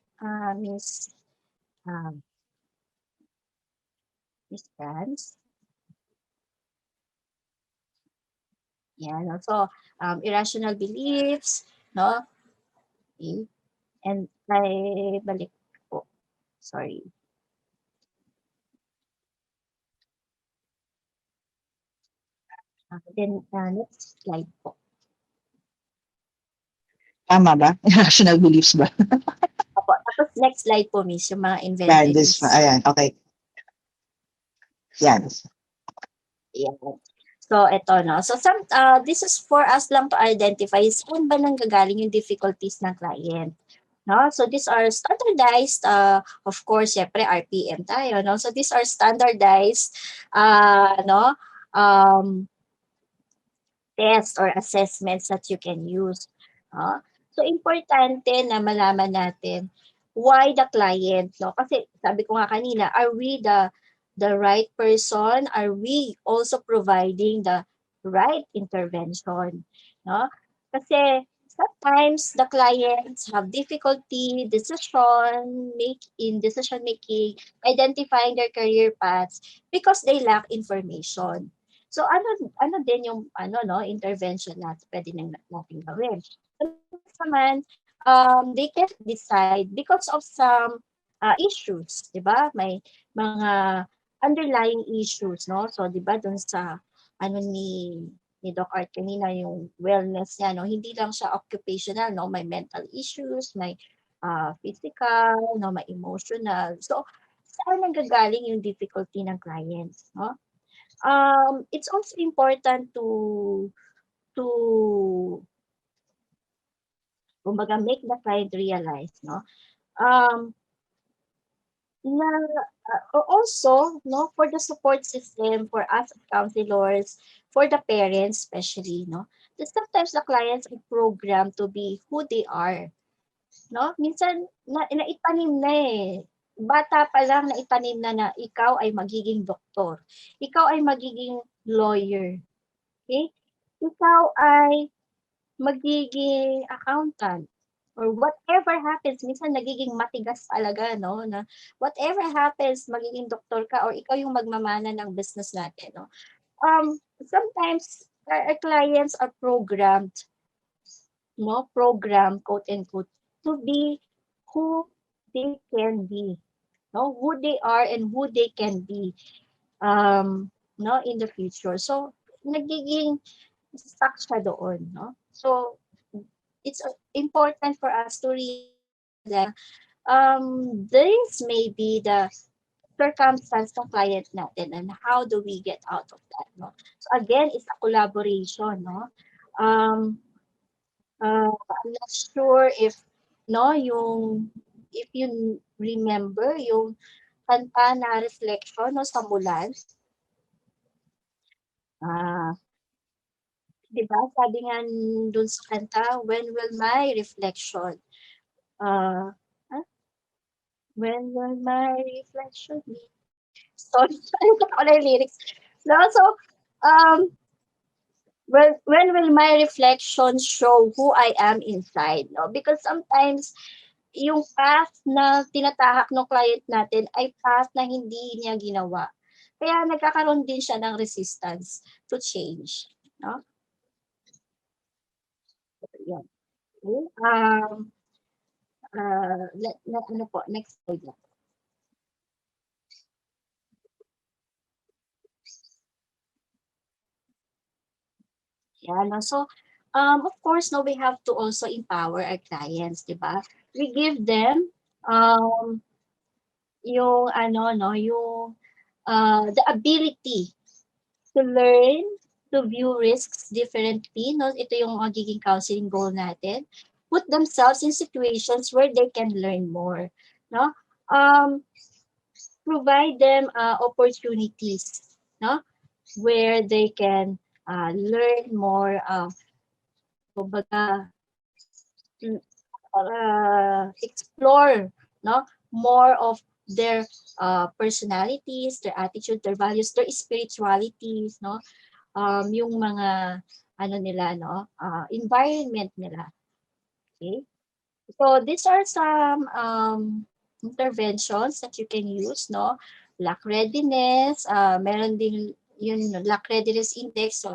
Miss um, Miss Franz. Yan, no? So irrational beliefs, no? Okay. And ay balik po. Sorry. Then next slide po. Tama ba? Irrational beliefs ba? Opo, tapos next slide po, Miss, yung mga Yan, this, inventories. ayan, okay. Yan. Yan. So, ito, no? So, this is for us lang to identify saan ba nanggagaling yung difficulties ng client. No? So, these are standardized, of course, syempre, RPM tayo, no? So, these are standardized, no? Tests or assessments that you can use. No? So, importante na malaman natin why the client, no? Kasi sabi ko nga kanina, are we the right person? Are we also providing the right intervention? No? Kasi sometimes the clients have difficulty decision making, identifying their career paths because they lack information. So ano din yung intervention na pwede natin gawin. So next naman, they can decide because of some issues, 'di ba? May mga underlying issues, no? So 'di ba dun sa ano ni Doc Art kanina yung wellness niya, no? Hindi lang siya occupational, no? May mental issues, may physical, no? May emotional. So saan nanggagaling yung difficulty ng clients, no? It's also important to kumbaga make the client realize, no? Um, na also, no, for the support system, for us as counselors, for the parents especially, no, that sometimes the clients are programmed to be who they are, no? Minsan, naitanim na eh. Bata pa lang naitanim na ikaw ay magiging doktor. Ikaw ay magiging lawyer. Okay? Ikaw ay magiging accountant or whatever happens, minsan nagiging matigas talaga, no, na whatever happens, magiging doktor ka or ikaw yung magmamana ng business natin, no. Sometimes our clients are programmed, no, program, quote unquote, to be who they can be, no, who they are and who they can be, no, in the future. So, nagiging stuck siya doon, no? So, it's important for us to realize that this may be the circumstance ng client natin and how do we get out of that, no? So again, it's a collaboration, no? Um, I'm not sure if, no, if you remember yung kanta na reflection, no, sa Mulan, ah, di ba? Sabi nga dun sa kanta, when will my reflection, uh, ah, when will my reflection be? Sorry, nakalimutan ko na yung lyrics. No, so, um, when will my reflection show who I am inside? No? Because sometimes, yung path na tinatahak ng client natin ay path na hindi niya ginawa. Kaya nagkakaroon din siya ng resistance to change. No? Yan. Okay. Ano po, next slide lang. Yeah, no? So, of course, no, we have to also empower our clients, di ba? We give them um, yung ano, no, yung the ability to learn to view risks differently, no? Ito yung magiging counseling goal natin. Put themselves in situations where they can learn more, no? Um, provide them opportunities, no? Where they can learn more, kumbaga, explore, no, more of their personalities, their attitude, their values, their spiritualities, no, yung mga ano nila, no, environment nila. Okay, so these are some interventions that you can use, no. Lack readiness, meron din yun, lack readiness index, so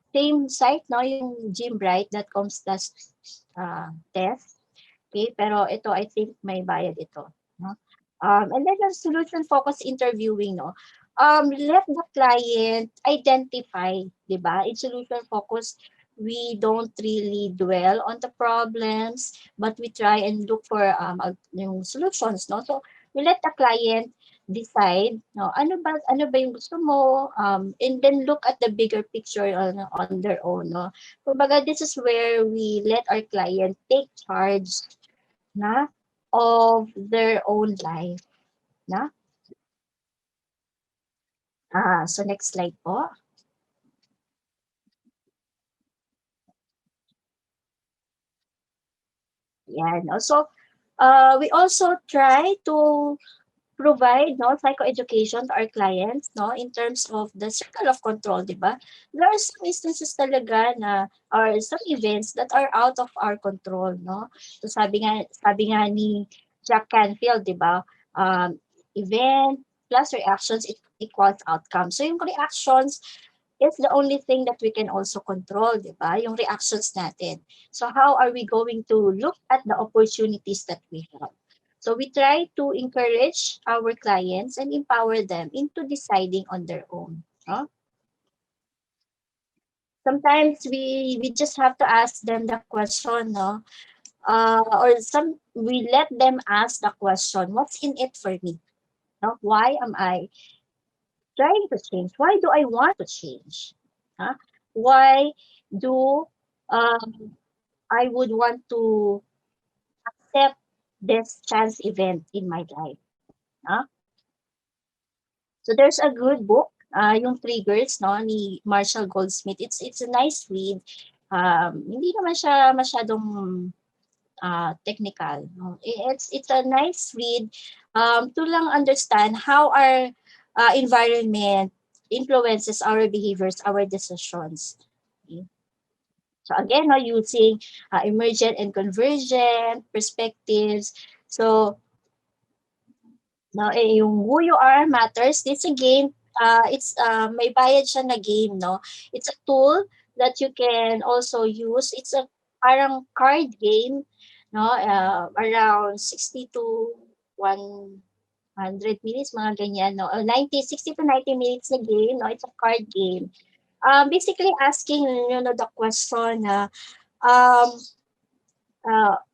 same site, no, yung gymbright.com test. Okay, pero ito I think may bayad ito, no? And then the solution focused interviewing, no? Let the client identify, 'di ba? In solution focus, we don't really dwell on the problems, but we try and look for yung solutions, no? So we let the client decide, no, ano ba yung gusto mo, and then look at the bigger picture on their own, no? Kumbaga, this is where we let our client take charge na of their own life, na. So next slide po. Yan, no? So we also try to provide, no, psychoeducation to our clients, no, in terms of the circle of control, di ba? There are some instances talaga na or some events that are out of our control, no? So sabi nga ni Jack Canfield, di ba? Event plus reactions equals outcome. So yung reactions is the only thing that we can also control, di ba? Yung reactions natin. So how are we going to look at the opportunities that we have? So we try to encourage our clients and empower them into deciding on their own. No? Sometimes we just have to ask them the question, no? Or we let them ask the question, what's in it for me? No? Why am I trying to change? Why do I want to change? Huh? Why do I would want to accept this chance event in my life? Huh? So there's a good book, yung Triggers, no, ni Marshall Goldsmith. It's a nice read. Hindi naman siya masyadong technical. No? It's a nice read to lang understand how our environment influences our behaviors, our decisions. Okay? So again, no, using emergent and convergent perspectives. So no, yung Who You Are Matters, it's a game, may bayad siya na game, no? It's a tool that you can also use. It's a parang card game, no? Around 60 to 100 minutes, mga ganyan, no? 60 to 90 minutes na game, no? It's a card game. Basically asking, the question na, um,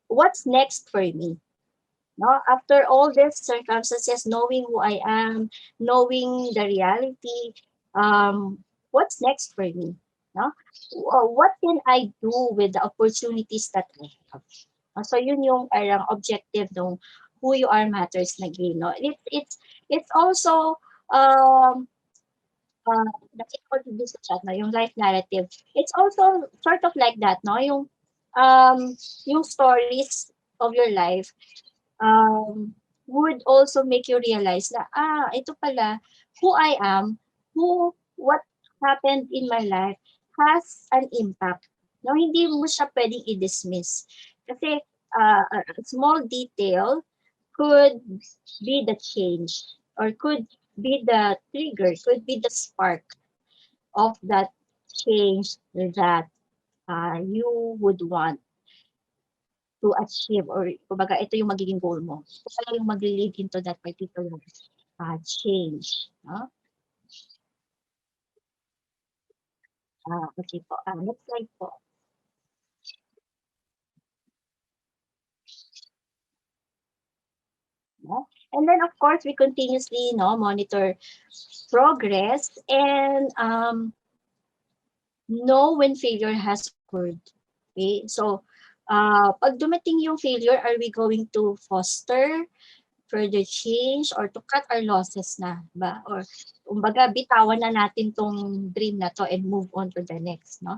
what's next for me? No, after all these circumstances, knowing who I am, knowing the reality, what's next for me? No, what can I do with the opportunities that I have? So yun yung parang objective ng Who You Are Matters na game. No, it's also nakita ko din sa chat na yung life narrative. It's also sort of like that, no, yung stories of your life would also make you realize na, ito pala, who I am, what happened in my life has an impact. No, hindi mo siya pwedeng i-dismiss. Kasi a small detail could be the change or could be the trigger, could be the spark of that change that you would want to achieve or kumbaga ito yung magiging goal mo. Ito pala yung mag-lead into that particular change. No? Okay po. Next slide po. No? And then of course, we continuously monitor progress and know when failure has occurred. Okay? So, pag dumating yung failure, are we going to foster further change or to cut our losses na ba? Or kumbaga bitawan na natin tong dream na to and move on to the next, no?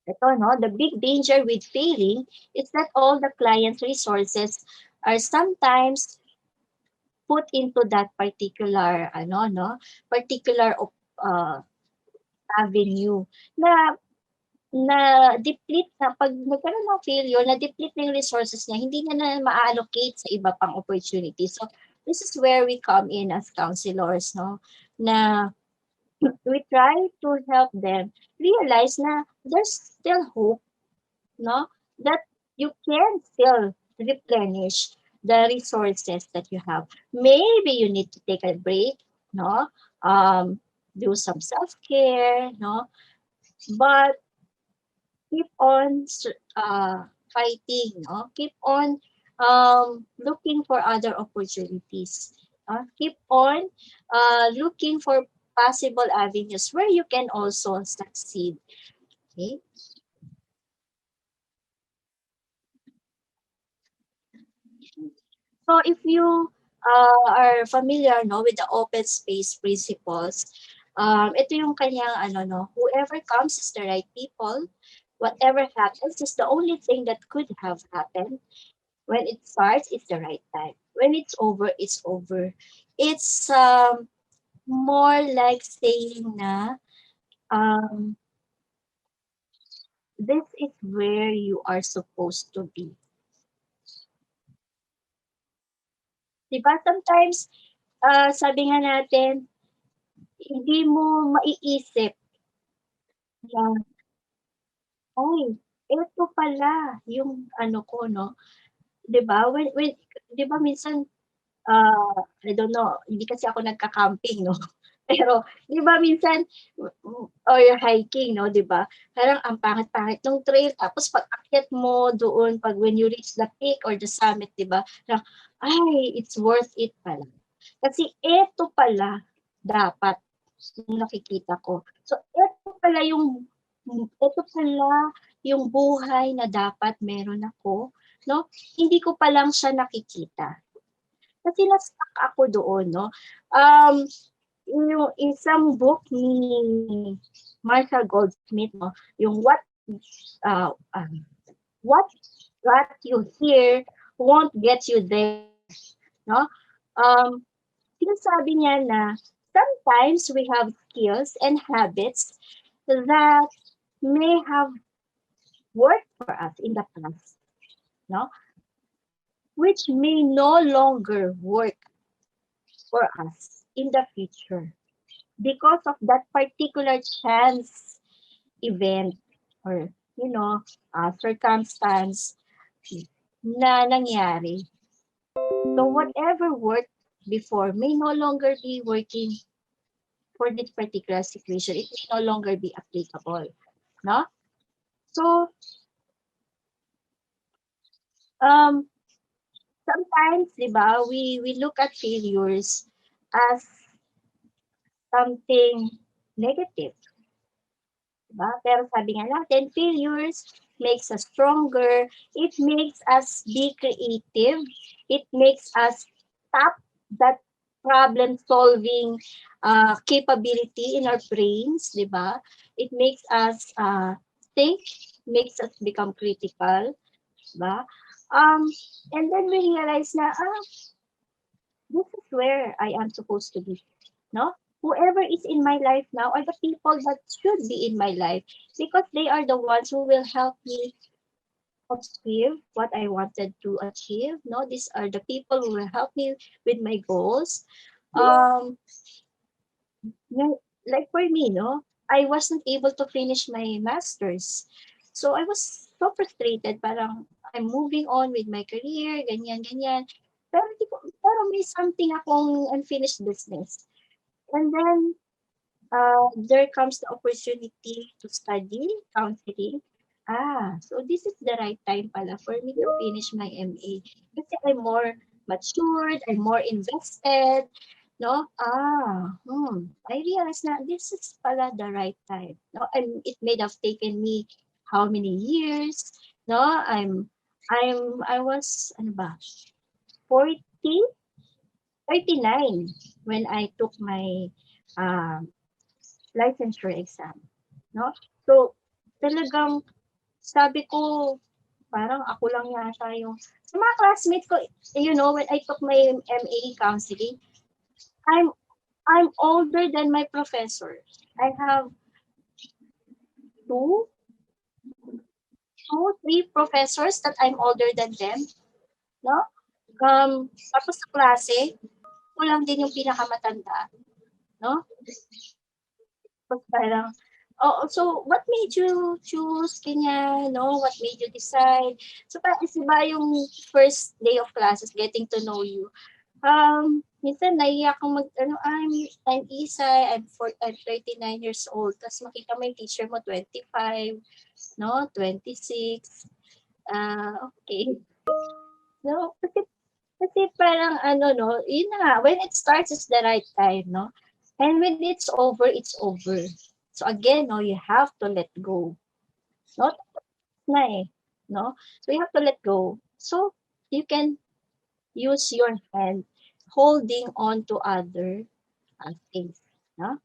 Ito, no, the big danger with failing is that all the client's resources are sometimes put into that particular particular uh, avenue na na-deplete na 'pag nagkaroon ng failure, na-deplete na yung resources niya, hindi niya na ma-allocate sa iba pang opportunity. So, this is where we come in as counselors, no, na we try to help them realize na there's still hope, no, that you can still replenish the resources that you have. Maybe you need to take a break, no, do some self-care, no, but keep on fighting, no? Keep on looking for other opportunities. Keep on looking for possible avenues where you can also succeed. Okay? So if you are familiar with the open space principles, ito yung kanyang whoever comes is the right people. Whatever happens is the only thing that could have happened. When it starts, it's the right time. When it's over, it's over. It's more like saying na this is where you are supposed to be. Diba? Sometimes sabi nga natin, hindi mo maiisip na, ay, eto pala yung ano ko, 'no? 'Di ba? When 'di ba minsan, I don't know, hindi kasi ako nagka-camping, 'no? Pero 'di ba minsan or hiking, 'no, 'di ba? Parang ang pangit-pangit nung trail tapos pag akyat mo doon, pag when you reach the peak or the summit, 'di ba? Parang, ay, it's worth it pala. Kasi eto pala dapat yung nakikita ko. So eto pala yung buhay na dapat meron ako, 'no? Hindi ko pa lang siya nakikita. Kasi na-stuck ako doon, 'no? Yung isang book ni Marshall Goldsmith, 'no, yung uh, um, what what you hear won't get you there, 'no? Um, Sinasabi niya na sometimes we have skills and habits that may have worked for us in the past, no? Which may no longer work for us in the future because of that particular chance event or circumstance na nangyari. So whatever worked before may no longer be working for this particular situation. It may no longer be applicable, no? So um, sometimes, di ba, we look at failures as something negative. Diba? Pero sabi nga natin, failures makes us stronger. It makes us be creative. It makes us tap that problem-solving capability in our brains, di ba? It makes us think, makes us become critical, di ba? And then we realize na, this is where I am supposed to be, no? Whoever is in my life now are the people that should be in my life because they are the ones who will help me achieve what I wanted to achieve. No, these are the people who will help me with my goals. Um, like for me, no, I wasn't able to finish my masters. So I was so frustrated. Parang I'm moving on with my career, ganyan, ganyan. Pero may something akong unfinished business. And then there comes the opportunity to study counseling. So this is the right time pala for me to finish my MA. Kasi I'm more matured, I'm more invested, no? I realized na this is pala the right time. No, it may have taken me how many years, no? I was, ano ba, 40, 39 when I took my um, licensure exam, no? So, talagang sabi ko, parang ako lang yata yung, sa mga classmates ko, when I took my MA counseling, I'm I'm older than my professor. I have two, three professors that I'm older than them, no? Tapos sa klase, ko lang din yung pinakamatanda, no? Tapos parang, so what made you choose, ganyan, no? What made you decide? So parang ba yung first day of classes, getting to know you. Minsan naiiyak akong I'm Isay, I'm 39 years old. Tapos makita mo yung teacher mo 25, no? 26. Okay. No, kasi parang no, yun na nga, when it starts is the right time, no? And when it's over, it's over. So again, no, you have to let go. No? Na no? So you have to let go. So you can use your hand holding on to other things, no?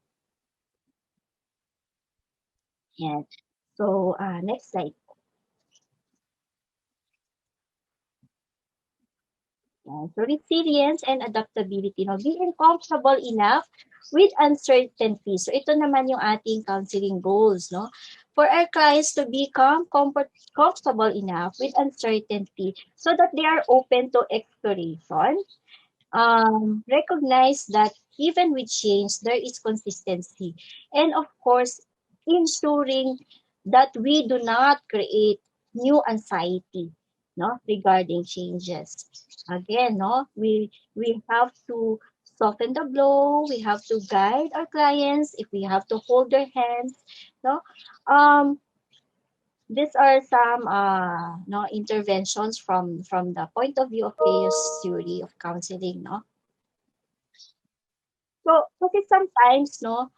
Yan. So next slide. So resilience and adaptability. No? Being comfortable enough with uncertainty. So ito naman yung ating counseling goals. No? For our clients to become comfortable enough with uncertainty so that they are open to exploration. recognize that even with change, there is consistency. And of course, ensuring that we do not create new anxiety, no, regarding changes. Again, no, we have to soften the blow. We have to guide our clients. If we have to hold their hands, no, um, these are some no interventions from the point of view of chaos theory of counseling, no. So, kasi sometimes, no,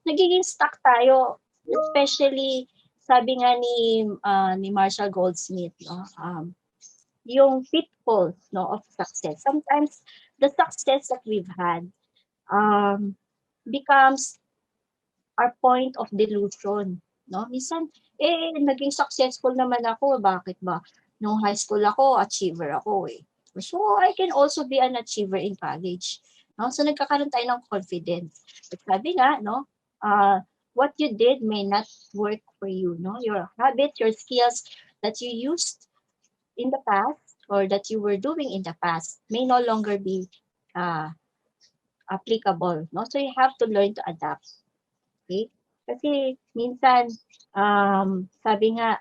nagiging stuck tayo, especially, sabi nga ni Marshall Goldsmith, no, yung pitfalls, no, of success. Sometimes, the success that we've had becomes our point of delusion, no? Minsan, naging successful naman ako, bakit ba? Nung high school ako, achiever ako eh. So, I can also be an achiever in college. No? So, nagkakaroon tayo ng confidence. But sabi nga, no, what you did may not work for you. No? Your habits, your skills that you used in the past or that you were doing in the past may no longer be uh, applicable. No? So, you have to learn to adapt. Okay? Kasi minsan, sabi nga,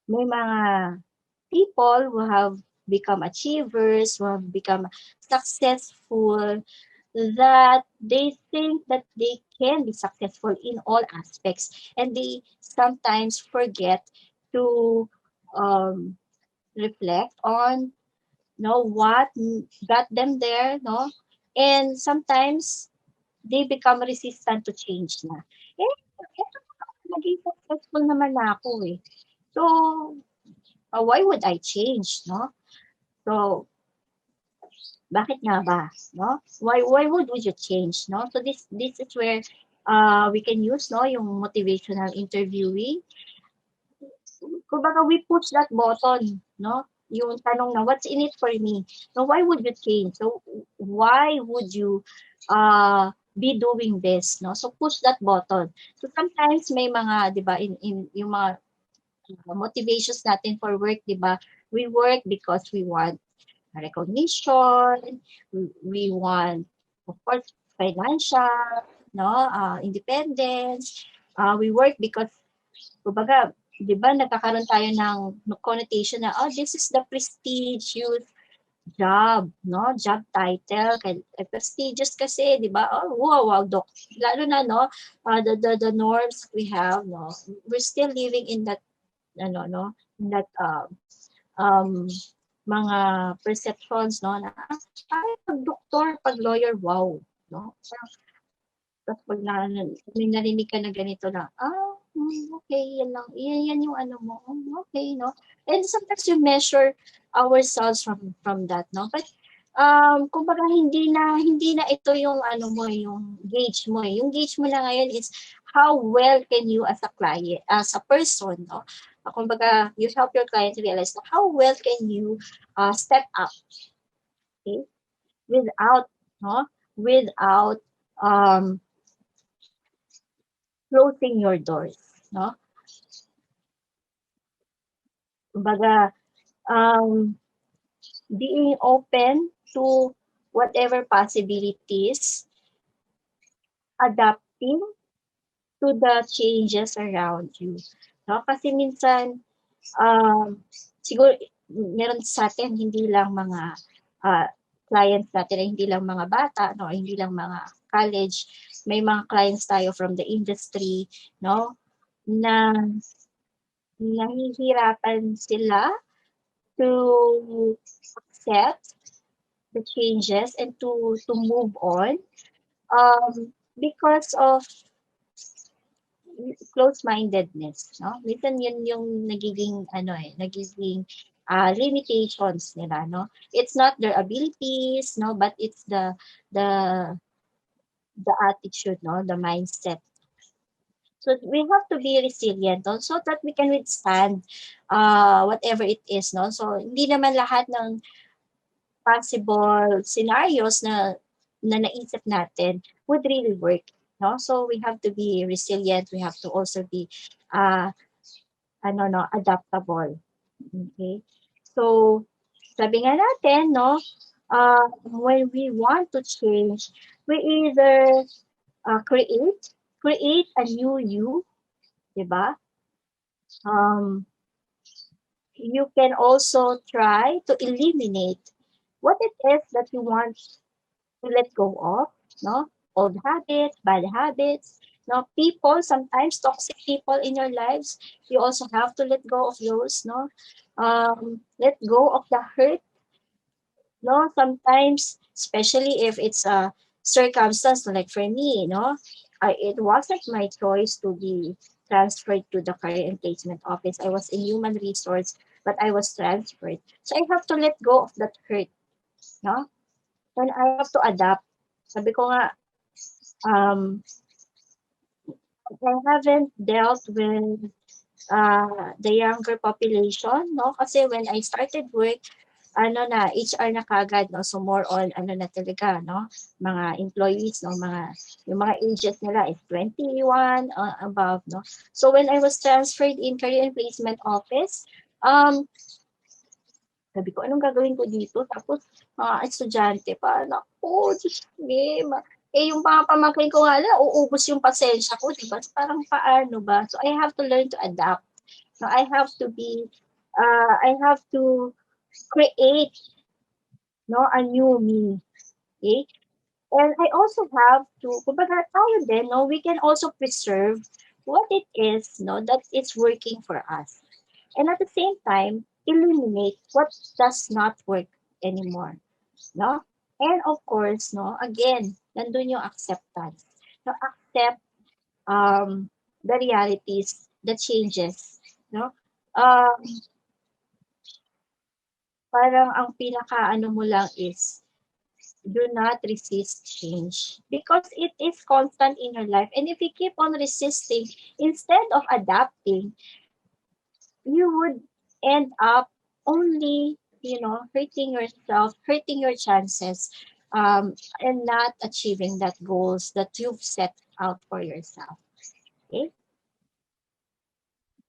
may mga people who have become achievers, who have become successful, that they think that they can be successful in all aspects. And they sometimes forget to um, reflect on, what got them there, no? And sometimes they become resistant to change na. Eto naging successful naman na ako eh. So, why would I change, no? So, bakit nga ba, no? Why would you change, no? So this is where we can use, no, yung motivational interviewing. Kumbaga, we push that button, no? Yung tanong na, what's in it for me? So, why would you change? So, why would you be doing this, no? So, push that button. So, sometimes may mga, di ba, in yung mga motivations natin for work, di ba? We work because we want recognition, we want, of course, financial, no, independence. We work because, kumbaga, di ba, nagkakaroon tayo ng connotation na, oh, this is the prestigious job, no? Job title. Prestigious kasi, di ba? Oh, wow, wow, doc. Lalo na, no, the norms we have, no? We're still living in that, ano, no? In that, um, mga perceptions, no? Na, pag doktor, pag lawyer, wow, no? Tapos pag may narinig ka na ganito na, okay, yan lang. Yan yung ano mo. Okay, no? And sometimes you measure ourselves from that, no? But kumbaga hindi na ito yung ano mo, yung gauge mo. Yung gauge mo na ngayon is how well can you as a client, as a person, no? Kumbaga, you help your client realize na how well can you step up, okay? Without, no? Without um closing your doors, no? Kumbaga, um, being open to whatever possibilities, adapting to the changes around you. No? Kasi minsan, siguro, meron sa atin, hindi lang mga clients natin, hindi lang mga bata, no? Hindi lang mga college, may mga clients tayo from the industry, no? Na nahihirapan sila to accept the changes and to move on because of close-mindedness, no? Minsan yun yung nagiging ano nagiging limitations nila, no? It's not their abilities, no, but it's the the attitude, no, the mindset. So we have to be resilient, no, so that we can withstand whatever it is, no. So hindi naman lahat ng possible scenarios na naisip natin would really work, no? So we have to be resilient. We have to also be adaptable. Okay? So sabi nga natin, no, when we want to change, we either create a new you, diba? Um, you can also try to eliminate what it is that you want to let go of, no? Old habits, bad habits, no? People, sometimes toxic people in your lives, you also have to let go of those, no? Let go of the hurt, no? Sometimes, especially if it's a circumstance like for me, no? It wasn't my choice to be transferred to the career and placement office. I was in human resource, but I was transferred. So I have to let go of that hurt, no? And I have to adapt. Sabi ko nga, um, I haven't dealt with the younger population, no? Kasi when I started work, ano na, HR na kagad, no? So more on, ano na talaga, no? Mga employees, no? Yung mga ages nila is 21 above, no? So when I was transferred in career and placement office, um, sabi ko, anong gagawin ko dito? Tapos, mga estudyante pa, naku, Diyos me, yung mga pamangkin ko nga lang, uubos yung pasensya ko, di ba? So, parang paano ba? So, I have to learn to adapt. So, I have to create, no, a new me. Okay? And I also have to, kumbaga tayo din, no, we can also preserve what it is, no, that is working for us. And at the same time, eliminate what does not work anymore. No? And of course, no, again, nandun yung acceptance. No, accept the realities, the changes. No? Um, parang ang pinaka ano mo lang is do not resist change because it is constant in your life. And if you keep on resisting instead of adapting, you would end up only, hurting yourself, hurting your chances, and not achieving that goals that you've set out for yourself. Okay.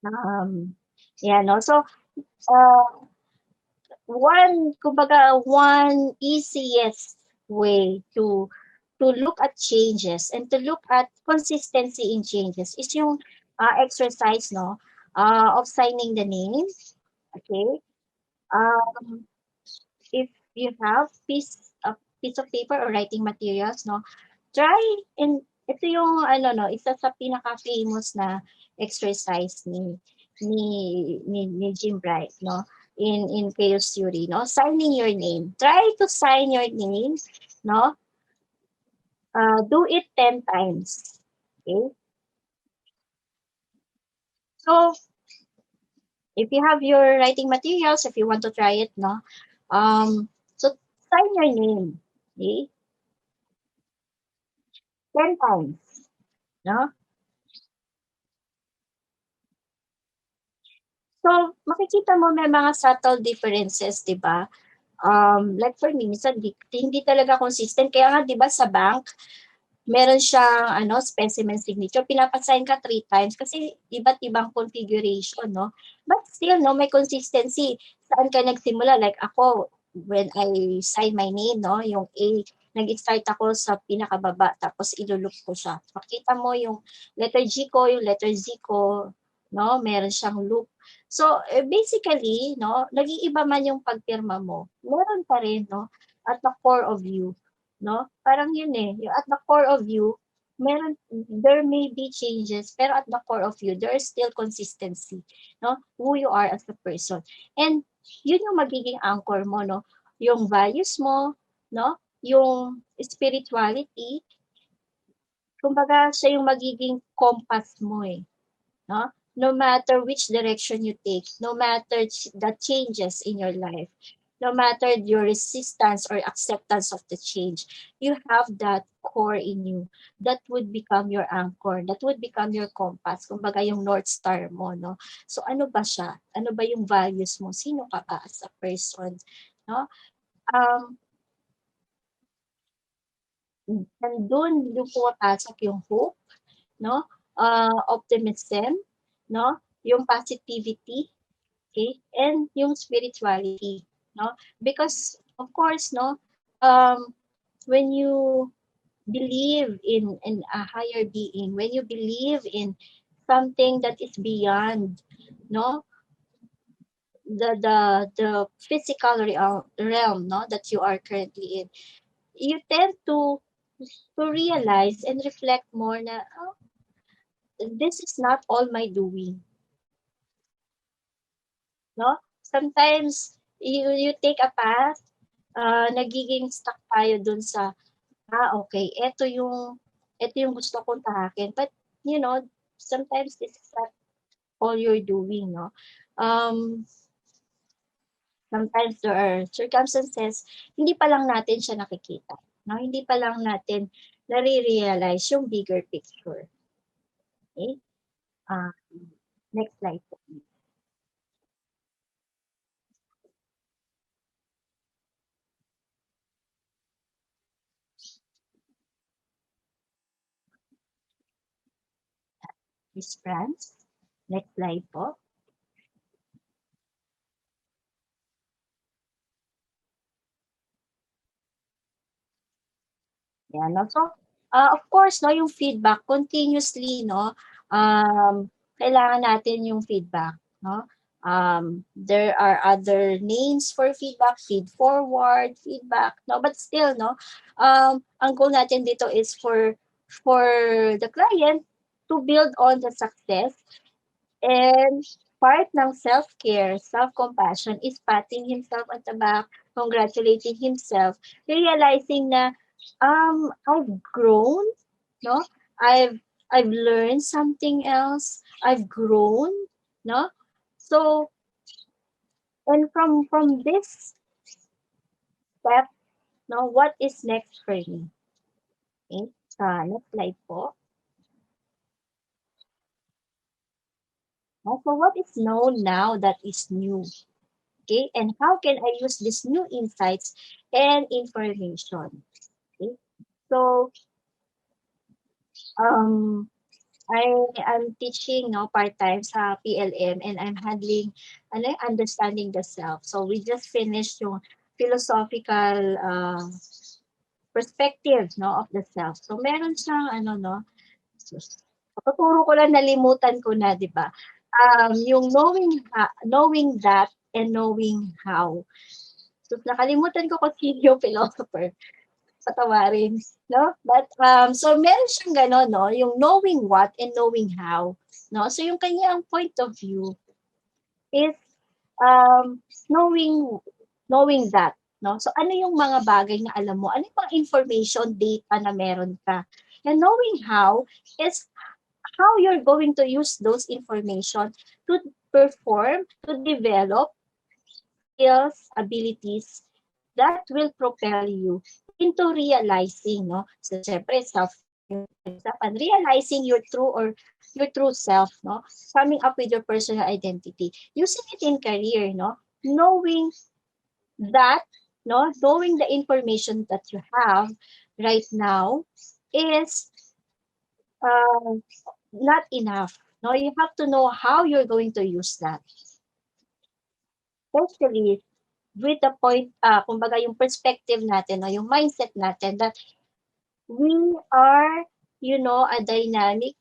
Um, yeah, no. So, uh, one easiest way to look at changes and to look at consistency in changes is yung exercise, no, of signing the name. Okay. Um, if you have piece of paper or writing materials, no, try and ito yung ano no, isa sa pinaka-famous na exercise ni Jim Bright, no, in chaos theory, no, signing your name. Try to sign your name, no. Do it 10 times. Okay? So, if you have your writing materials, if you want to try it, no, so sign your name. Okay? 10 times. No? So, makikita mo may mga subtle differences, 'di ba? Like for me, minsan hindi talaga consistent. Kaya nga, 'di ba, sa bank, meron siyang specimen signature. Pinapasign ka 3 times kasi iba't ibang configuration, no? But still, no, may consistency. Saan ka nagsimula? Like ako, when I sign my name, no, yung A, nag-start ako sa pinakababa, tapos ilulup ko siya. Makita mo yung letter G ko, yung letter Z ko, no, meron siyang loop. So, basically, no, nag-iiba man yung pagpirma mo, meron pa rin, no, at the core of you, no? Parang yun eh, yung at the core of you, there may be changes, pero at the core of you, there is still consistency, no? Who you are as a person. And yun yung magiging anchor mo, no? Yung values mo, no? Yung spirituality, kumbaga siya yung magiging compass mo eh. No? No matter which direction you take, no matter the changes in your life, no matter your resistance or acceptance of the change, you have that core in you that would become your anchor, that would become your compass, kumbaga yung North Star mo, no? So ano ba siya? Ano ba yung values mo? Sino ka ba as a person? No? Um, nandun yung pumapasok yung hope, no? Optimism, no? Yung positivity, okay? And yung spirituality, no? Because of course, no, when you believe in a higher being, when you believe in something that is beyond, no, the physical realm, no, that you are currently in, you tend to realize and reflect more na, oh, this is not all my doing, no? Sometimes you take a path, nagiging stuck tayo dun sa, okay, eto yung gusto kong tahakin. But, sometimes this is not all you're doing, no? Um, Sometimes there are circumstances, hindi pa lang natin siya nakikita, no? Hindi pa lang natin nare-realize yung bigger picture. Okay? Ah, Next slide po. Miss France. Next slide po. Yan, no? So, of course, no, yung feedback continuously, no, kailangan natin yung feedback, no? There are other names for feedback, feed forward, feedback, no, but still, no, ang goal natin dito is for the client to build on the success. And part ng self-care, self-compassion is patting himself at the back, congratulating himself, realizing na I've grown, no? I've I've learned something else. I've grown, no? So, and from this step, no, what is next for me? Okay? Next slide po. No? So, what is known now that is new? Okay, and how can I use these new insights and information? Okay, so um, I'm teaching, no, part-time sa PLM, and I'm handling understanding the self. So we just finished yung philosophical perspective, no, of the self. So meron siyang no, tuturo ko lang, nalimutan ko na, di ba? Yung knowing that and knowing how. So nakalimutan ko kung sino yung philosopher. Patawarin, no? But so meron siyang gano'n, no, yung knowing what and knowing how, no? So yung kanyang point of view is knowing knowing that, no? So ano yung mga bagay na alam mo? Ano yung mga information, data na meron ka? And knowing how is how you're going to use those information to perform, to develop skills, abilities that will propel you into realizing, no? So, syempre, and realizing your true self, no? Coming up with your personal identity. Using it in career, no? Knowing that, no? Knowing the information that you have right now is uh, not enough. No, you have to know how you're going to use that. Especially with the point, kumbaga yung perspective natin, no, yung mindset natin that we are, a dynamic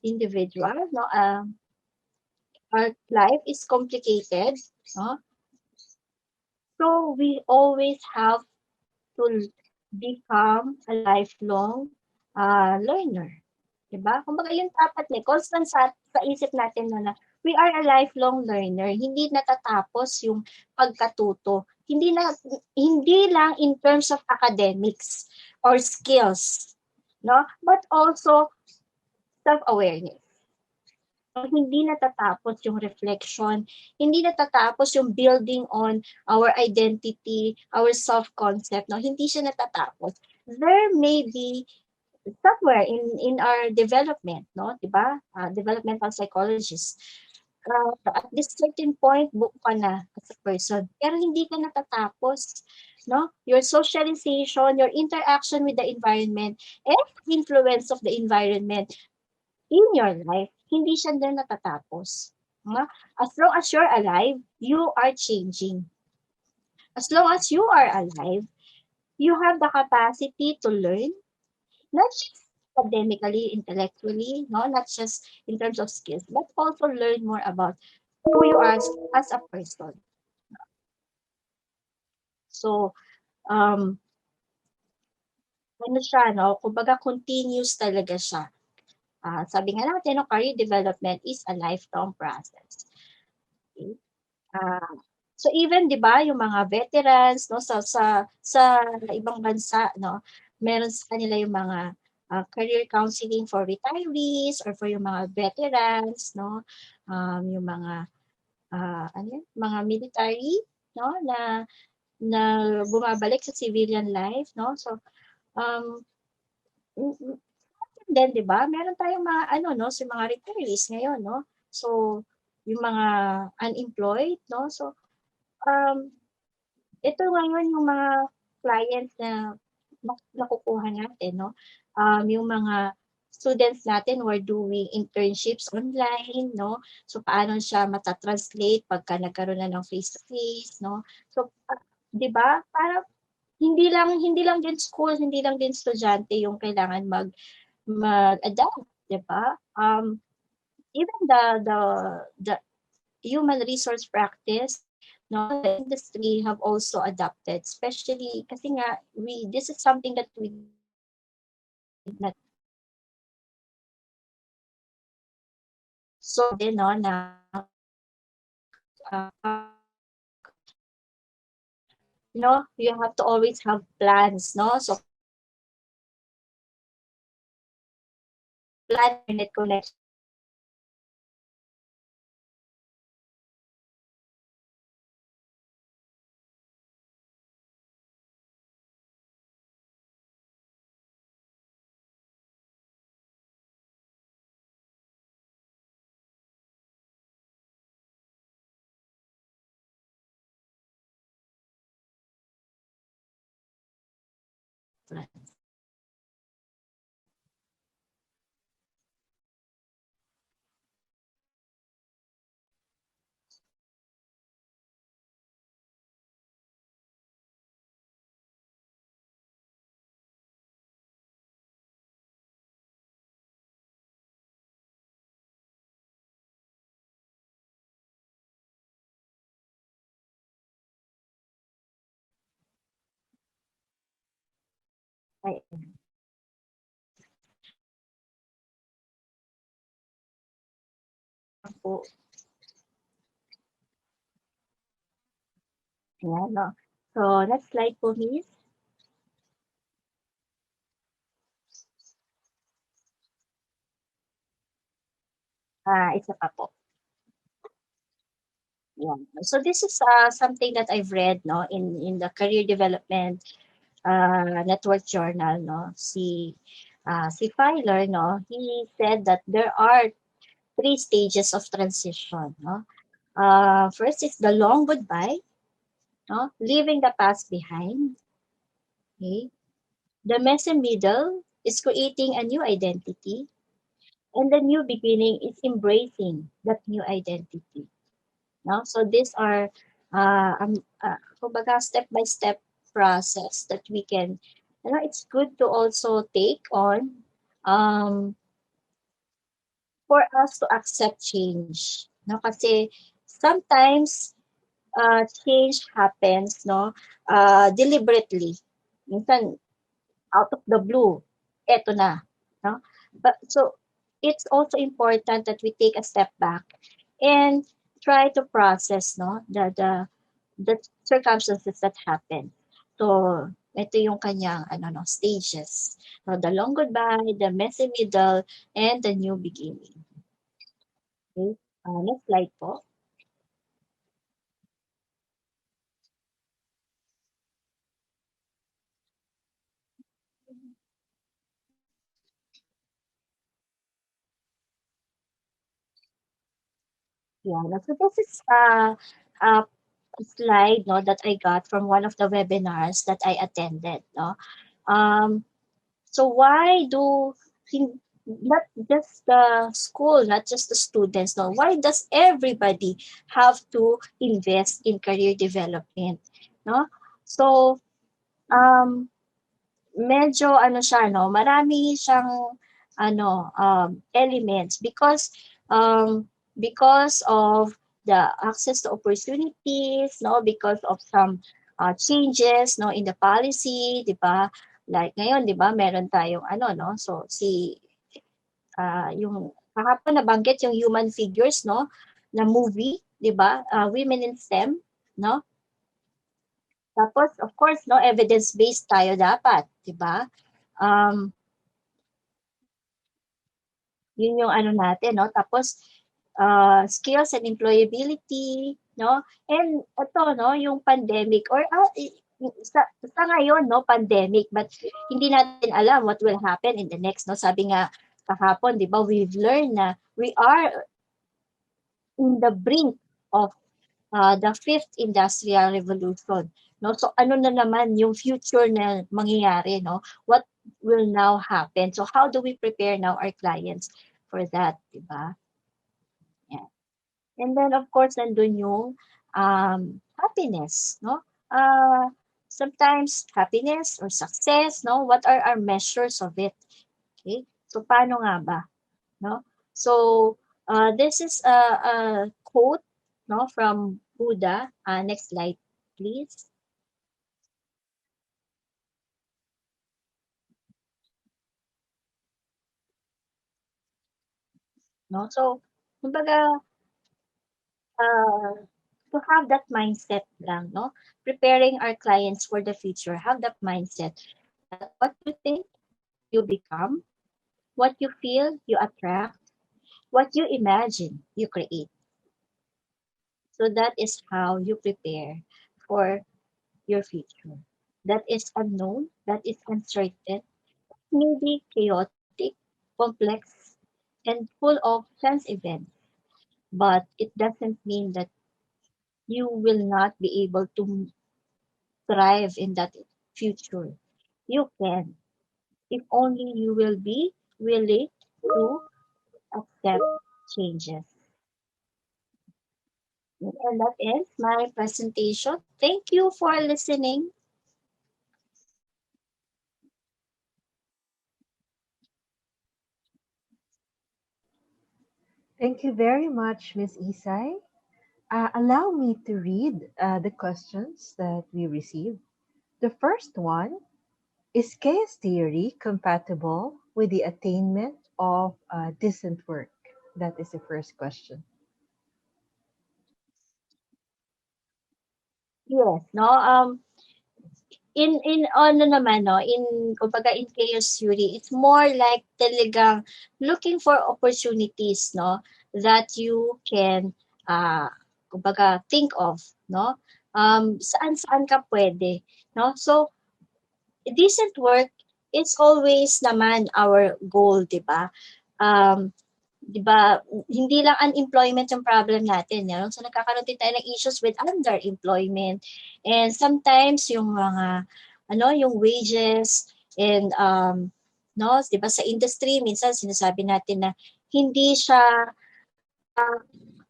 individual, no, our life is complicated, no, so we always have to become a lifelong learner. Diba? Kumbaga yung dapat constant sa isip natin na we are a lifelong learner. Hindi natatapos yung pagkatuto. Hindi lang in terms of academics or skills, no? But also self-awareness. So, hindi natatapos yung reflection, hindi natatapos yung building on our identity, our self-concept, no? Hindi siya natatapos. There may be somewhere in our development, no, 'di ba? Developmental psychologist. At this certain point, book ka na as a person. Pero hindi ka natatapos, no? Your socialization, your interaction with the environment, and influence of the environment in your life, hindi siya din natatapos. No? As long as you're alive, you are changing. as long as you are alive, you have the capacity to learn, not just academically, intellectually, no, not just in terms of skills, but also learn more about who you are as a person. So, um, ano siya, no, kumbaga continuous talaga siya. Sabi nga natin, no, career development is a lifelong process. Okay? Ah, so even 'di ba yung mga veterans no sa ibang bansa no, meron sa kanila yung mga career counseling for retirees or for yung mga veterans no, yung mga ano yun, mga military no na bumabalik sa civilian life no. So um then 'di ba meron tayong mga ano no, sa mga retirees ngayon no. So yung mga unemployed no. So um ito ngayon yung mga clients na nakukuha natin 'no, yung mga students natin were doing internships online 'no. So, paano siya mata-translate pagka nagkaroon na ng face-to-face 'no. So, 'di ba parang hindi lang din school, hindi lang din estudyante yung kailangan mag-adapt, 'di ba? Even the human resource practice, no, the industry have also adapted, especially kasi nga this is something that we not so din no na uh, you have to always have plans, no? So plan internet connection plans. Ay, po. Ayan, no? So, next slide po, miss. Isa pa po. Yeah. So this is something that I've read no in the career development network journal no si Filer no he said that there are three stages of transition no. First is the long goodbye no, leaving the past behind. Okay. The messy middle is creating a new identity, and the new beginning is embracing that new identity. No? So these are kumbaga step by step process that we can it's good to also take on um, for us to accept change. No? Kasi sometimes change happens no deliberately. Minsan out of the blue, eto na. No? But so it's also important that we take a step back and try to process no the circumstances that happen. So ito yung kanyang ano no stages. So the long goodbye, the messy middle, and the new beginning. Okay? Next slide po. Yeah, so this is a slide no that I got from one of the webinars that I attended. No, so why do not just the school, not just the students, no? Why does everybody have to invest in career development? no? So, um, medyo ano siya 'no, marami siyang ano, elements because of the access to opportunities 'no, because of some, changes 'no, in the policy, 'di ba? Like ngayon 'di ba meron tayong ano 'no, so yung kahapon nabanggit yung Human Figures 'no, na movie 'di ba, Women in STEM 'no? Tapos of course 'no, evidence-based tayo dapat 'di ba? Um, Yun yung ano natin 'no, tapos, skills and employability 'no, and ito 'no, yung pandemic or, sa ngayon 'no, pandemic but hindi natin alam what will happen in the next 'no. Sabi nga kahapon 'di ba, we've learned na we are in the brink of, the fifth industrial revolution 'no. So ano na naman yung future na mangyayari 'no, what will now happen. So how do we prepare now our clients for that, 'di ba? Yan. And then of course nandun yung, happiness 'no. Ah, Sometimes happiness or success 'no, what are our measures of it? Okay? So paano nga ba 'no? So, this is a quote 'no, from Buddha. Next slide please, 'no. So kumbaga, uh, to have that mindset lang 'no, preparing our clients for the future, have that mindset that what you think, you become, what you feel, you attract, what you imagine, you create. So that is how you prepare for your future. That is unknown, that is uncertain, maybe chaotic, complex, and full of chance events. But it doesn't mean that you will not be able to thrive in that future. You can, if only you will be willing to accept changes. And that ends my presentation. Thank you for listening. Thank you very much, Miss Isai. Allow me to read the questions that we received. The first one: is chaos theory compatible with the attainment of decent work? That is the first question. Yes, no. In ano naman 'no, kumbaga in chaos theory, it's more like talagang looking for opportunities 'no, that you can, kumbaga think of 'no, saan-saan ka puwede 'no. So, decent work is always naman our goal 'di ba? Um 'Di ba, hindi lang unemployment yung problem natin, no? So nagkakaroon din tayo ng issues with underemployment. And sometimes yung mga ano, yung wages and no, 'di ba sa industry minsan sinasabi natin na hindi siya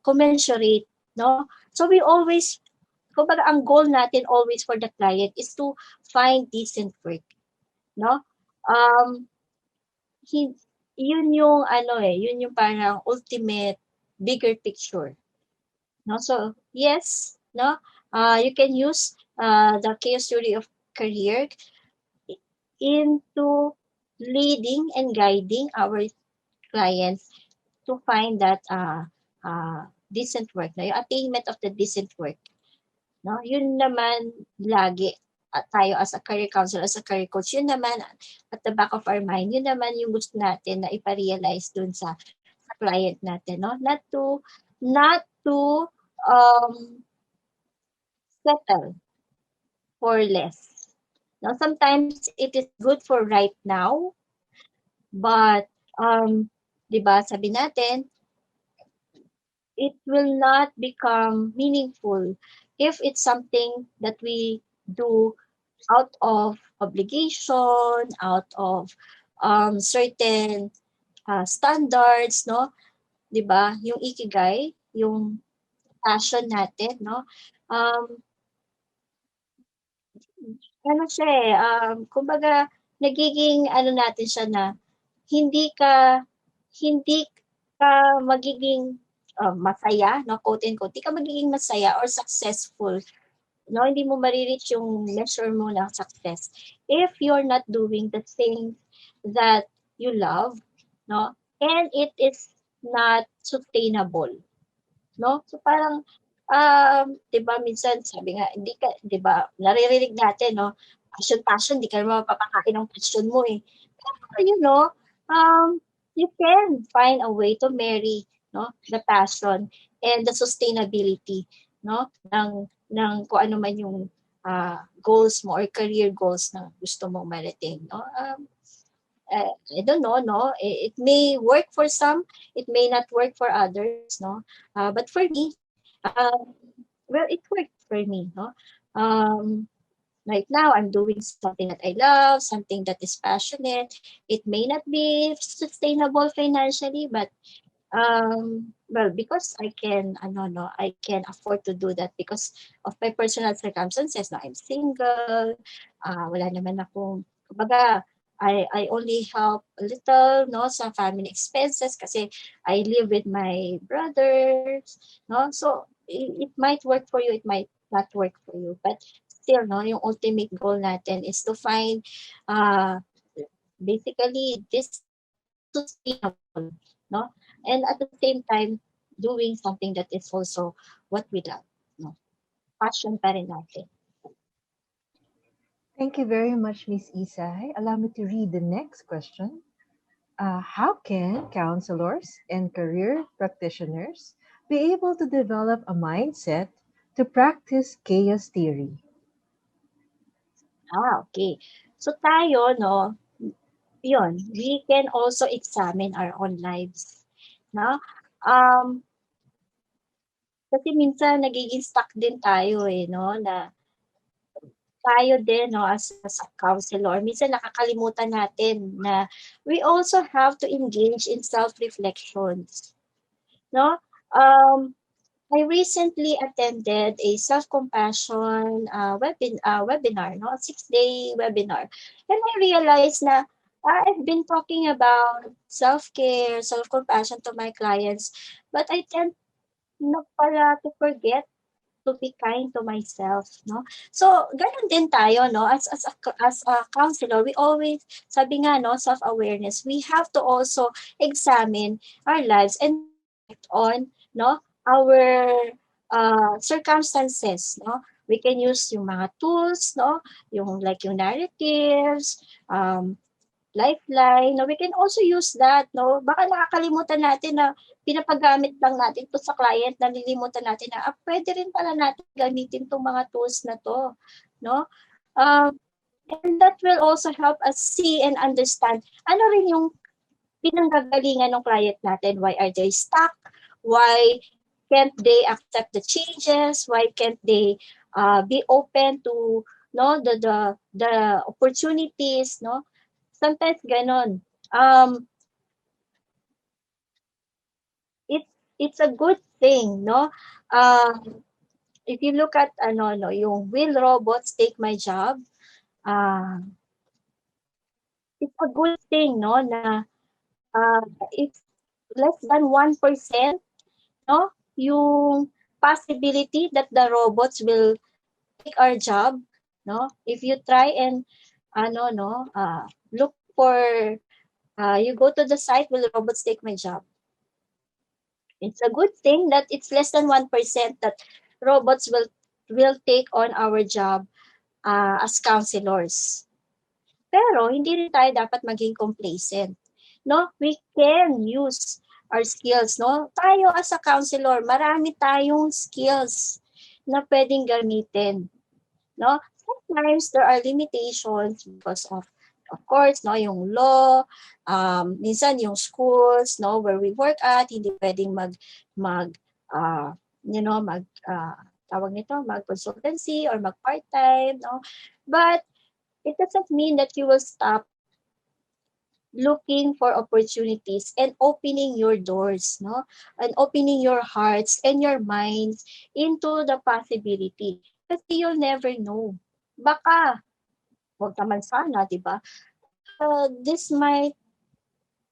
commensurate, no? So we always kumbaga ang goal natin always for the client is to find decent work, no? Um Hin Yun yung ano, yun yung parang ultimate bigger picture, 'no. So, yes, 'no, you can use, the chaos theory of career into leading and guiding our clients to find that, decent work na, yung attainment of the decent work, 'no. Yun naman lagi, tayo as a career counselor, as a career coach, yun naman at the back of our mind, yun naman yung gusto natin na ipa-realize dun sa client natin, 'no. Not to, settle for less. Now, sometimes it is good for right now, but, 'di ba sabi natin, it will not become meaningful if it's something that we do out of obligation, out of certain standards, no? 'Di ba? Yung ikigai, yung passion natin, no? Um, ano siya eh, kumbaga nagiging ano natin siya na hindi ka hindi ka magiging masaya, no, quote and quote, hindi ka magiging masaya or successful, no, hindi mo ma-reach yung measure mo ng success if you're not doing the thing that you love, no, and it is not sustainable, no? So parang 'di ba minsan sabi nga hindi ka 'di ba naririnig natin, no, passion, hindi ka naman mapapakain ng passion mo, eh. Pero you can find a way to marry, no, the passion and the sustainability, no, ng kung ano man yung goals mo or career goals na gusto mong marating, no. I don't know, no? It may work for some, it may not work for others, no? But for me, um, well, it worked for me, no? Um, right now, I'm doing something that I love, something that is passionate. It may not be sustainable financially, but well, because I can, ano, no, I can afford to do that because of my personal circumstances. No, I'm single. Wala naman akong, kumbaga, I only help a little, no, sa family expenses kasi I live with my brothers, no. So it might work for you, it might not work for you, but still, no, yung ultimate goal natin is to find, uh, basically this sustainable, no? And at the same time, doing something that is also what we love, no? Passion pa rin natin. Thank you very much, Miss Isay. Allow me to read the next question. How can counselors and career practitioners be able to develop a mindset to practice chaos theory? Okay. So tayo, no, yun, we can also examine our own lives, no? Um, kasi minsan nagiging stuck din tayo eh, no, na tayo din, no, as a counselor, minsan nakakalimutan natin na we also have to engage in self-reflections, no? Um, I recently attended a self-compassion webinar, no? A 6-day webinar. And I realized na I've been talking about self-care, self-compassion to my clients, but I tend na pala to forget to be kind to myself, no? So, ganun din tayo, no? As a counselor, we always, sabi nga, no, self-awareness, we have to also examine our lives and reflect on, no, our circumstances, no? We can use yung mga tools, no? Yung like yung narratives, lifeline, no? We can also use that, no? Baka nakakalimutan natin na pinapagamit lang natin to sa client, nalilimutan natin na pwede rin pala natin gamitin tong mga tools na to, no? Um, and that will also help us see and understand ano rin yung pinanggagalingan ng client natin. Why are they stuck? Why can't they accept the changes? Why can't they be open to, no, the opportunities, no? Sometimes ganon. It it's a good thing, no? If you look at ano no, yung will robots take my job? Uh, it's a good thing, no, na it's less than 1%, no, yung possibility that the robots will take our job, no? If you try and ano no, look for you go to the site, will robots take my job? It's a good thing that it's less than 1% that robots will take on our job as counselors. Pero hindi rin tayo dapat maging complacent. No? We can use our skills, no? Tayo as a counselor, marami tayong skills na pwedeng gamitin, no? Sometimes there are limitations because of course, no, yung law, minsan yung schools, no, where we work at, hindi pwedeng mag you know, tawag nito, mag consultancy or mag part-time, no? But it doesn't mean that you will stop looking for opportunities and opening your doors, no? And opening your hearts and your minds into the possibility. Kasi you'll never know. Baka wag naman sana, di ba? This might,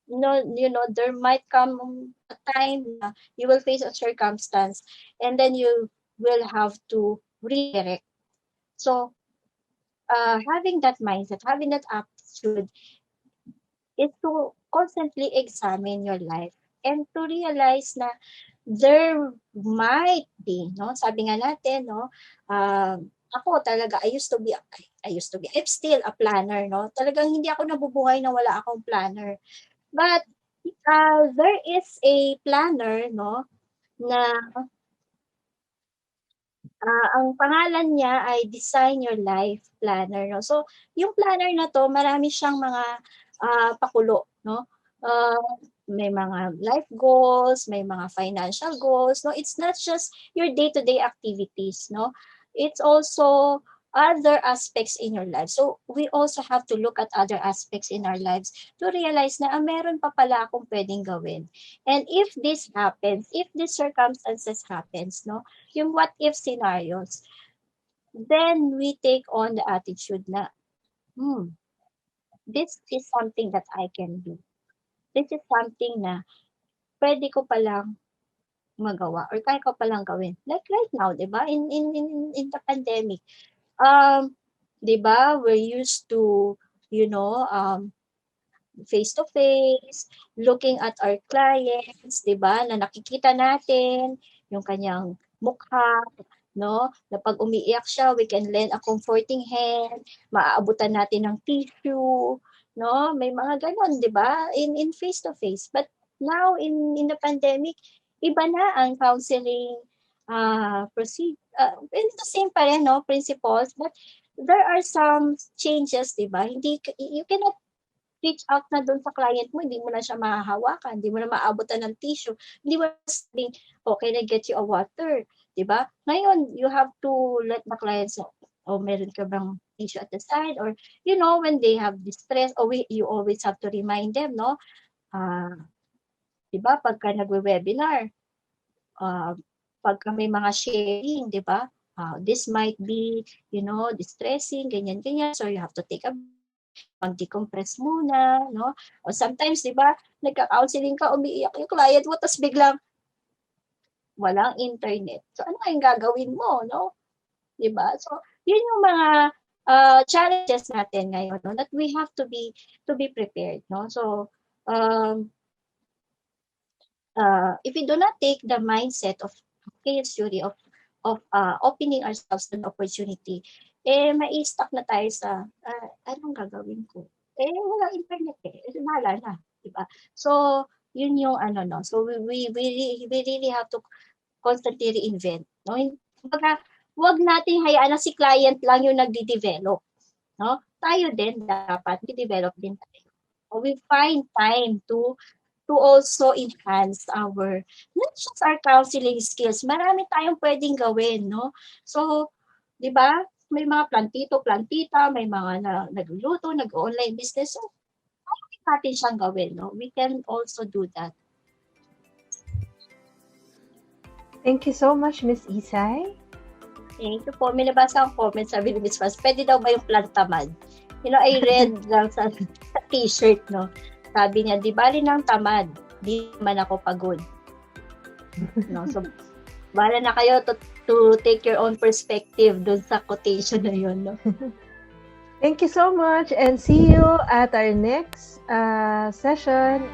there might come a time na you will face a circumstance and then you will have to redirect. So, having that mindset, having that attitude is to constantly examine your life and to realize na there might be, no? Sabi nga natin, no? Ako talaga, I'm still a planner, no? Talagang hindi ako nabubuhay na wala akong planner. But there is a planner, no? Na ang pangalan niya ay Design Your Life Planner, no? So, yung planner na 'to marami siyang mga, pakulo, no? Ah, may mga life goals, may mga financial goals, no? It's not just your day-to-day activities, no? It's also other aspects in your life. So, we also have to look at other aspects in our lives to realize na, meron pa pala akong puwedeng gawin. And if this happens, if these circumstances happens, no, yung what if scenarios, then we take on the attitude na, this is something that I can do. This is something na pwede ko palang magawa or kaya ko palang gawin. Like right now, 'di ba? In the pandemic, 'di ba? We're used to, face to face, looking at our clients, 'di ba? Na nakikita natin yung kanyang mukha, no? Na pag umiiyak siya, we can lend a comforting hand, maaabutan natin ng tissue, no? May mga ganon, 'di ba? In face to face. But now in the pandemic, iba na ang counseling it's the same pa rin, no, principles, but there are some changes, 'di ba? Hindi you cannot reach out na doon sa client mo, hindi mo na siya mahahawakan, hindi mo na maabutan ng tissue, hindi mo na sabing, "Oh, can I get you a water?" 'Di ba? Ngayon, you have to let the clients know, "Oh, meron ka bang tissue at the side?" Or, when they have distress, you always have to remind them, no? 'Di ba, pagka nagwe-webinar, pagka may mga sharing, 'di ba? This might be, distressing, ganyan, ganyan. So, you have to take a mag-decompress muna, no? O sometimes, 'di ba, nagka-counseling ka, umiiyak yung client mo, tapos biglang walang internet. So, ano kayang gagawin mo, no? 'Di ba? So, yun yung mga challenges natin ngayon, no? That we have to be prepared, no? So, if we do not take the mindset of chaos theory of opening ourselves to the opportunity, mai-stuck na tayo sa, anong gagawin ko? Walang internet bahala na, 'di ba? So, yun yung no. So, we really have to constantly reinvent, no? Kumbaga, wag nating hayaan na si client lang yung nagde-develop, no? Tayo din dapat i-develop din tayo. So, we find time to also enhance not just our counseling skills. Marami tayong pwedeng gawin, no? So, 'di ba? May mga plantito, plantita, may mga nagluluto, nag-online business. So, kaya natin siyang gawin, no? We can also do that. Thank you so much, Miss Isay. Thank you po. May nabasa ang comment, sabi ni Miss Faz, pwede daw ba yung plantamad? I read lang sa t-shirt, no? Sabi niya, di bali ng tamad, di man ako pagod. No? So, bala na kayo to take your own perspective dun sa quotation na yun, no? Thank you so much and see you at our next session.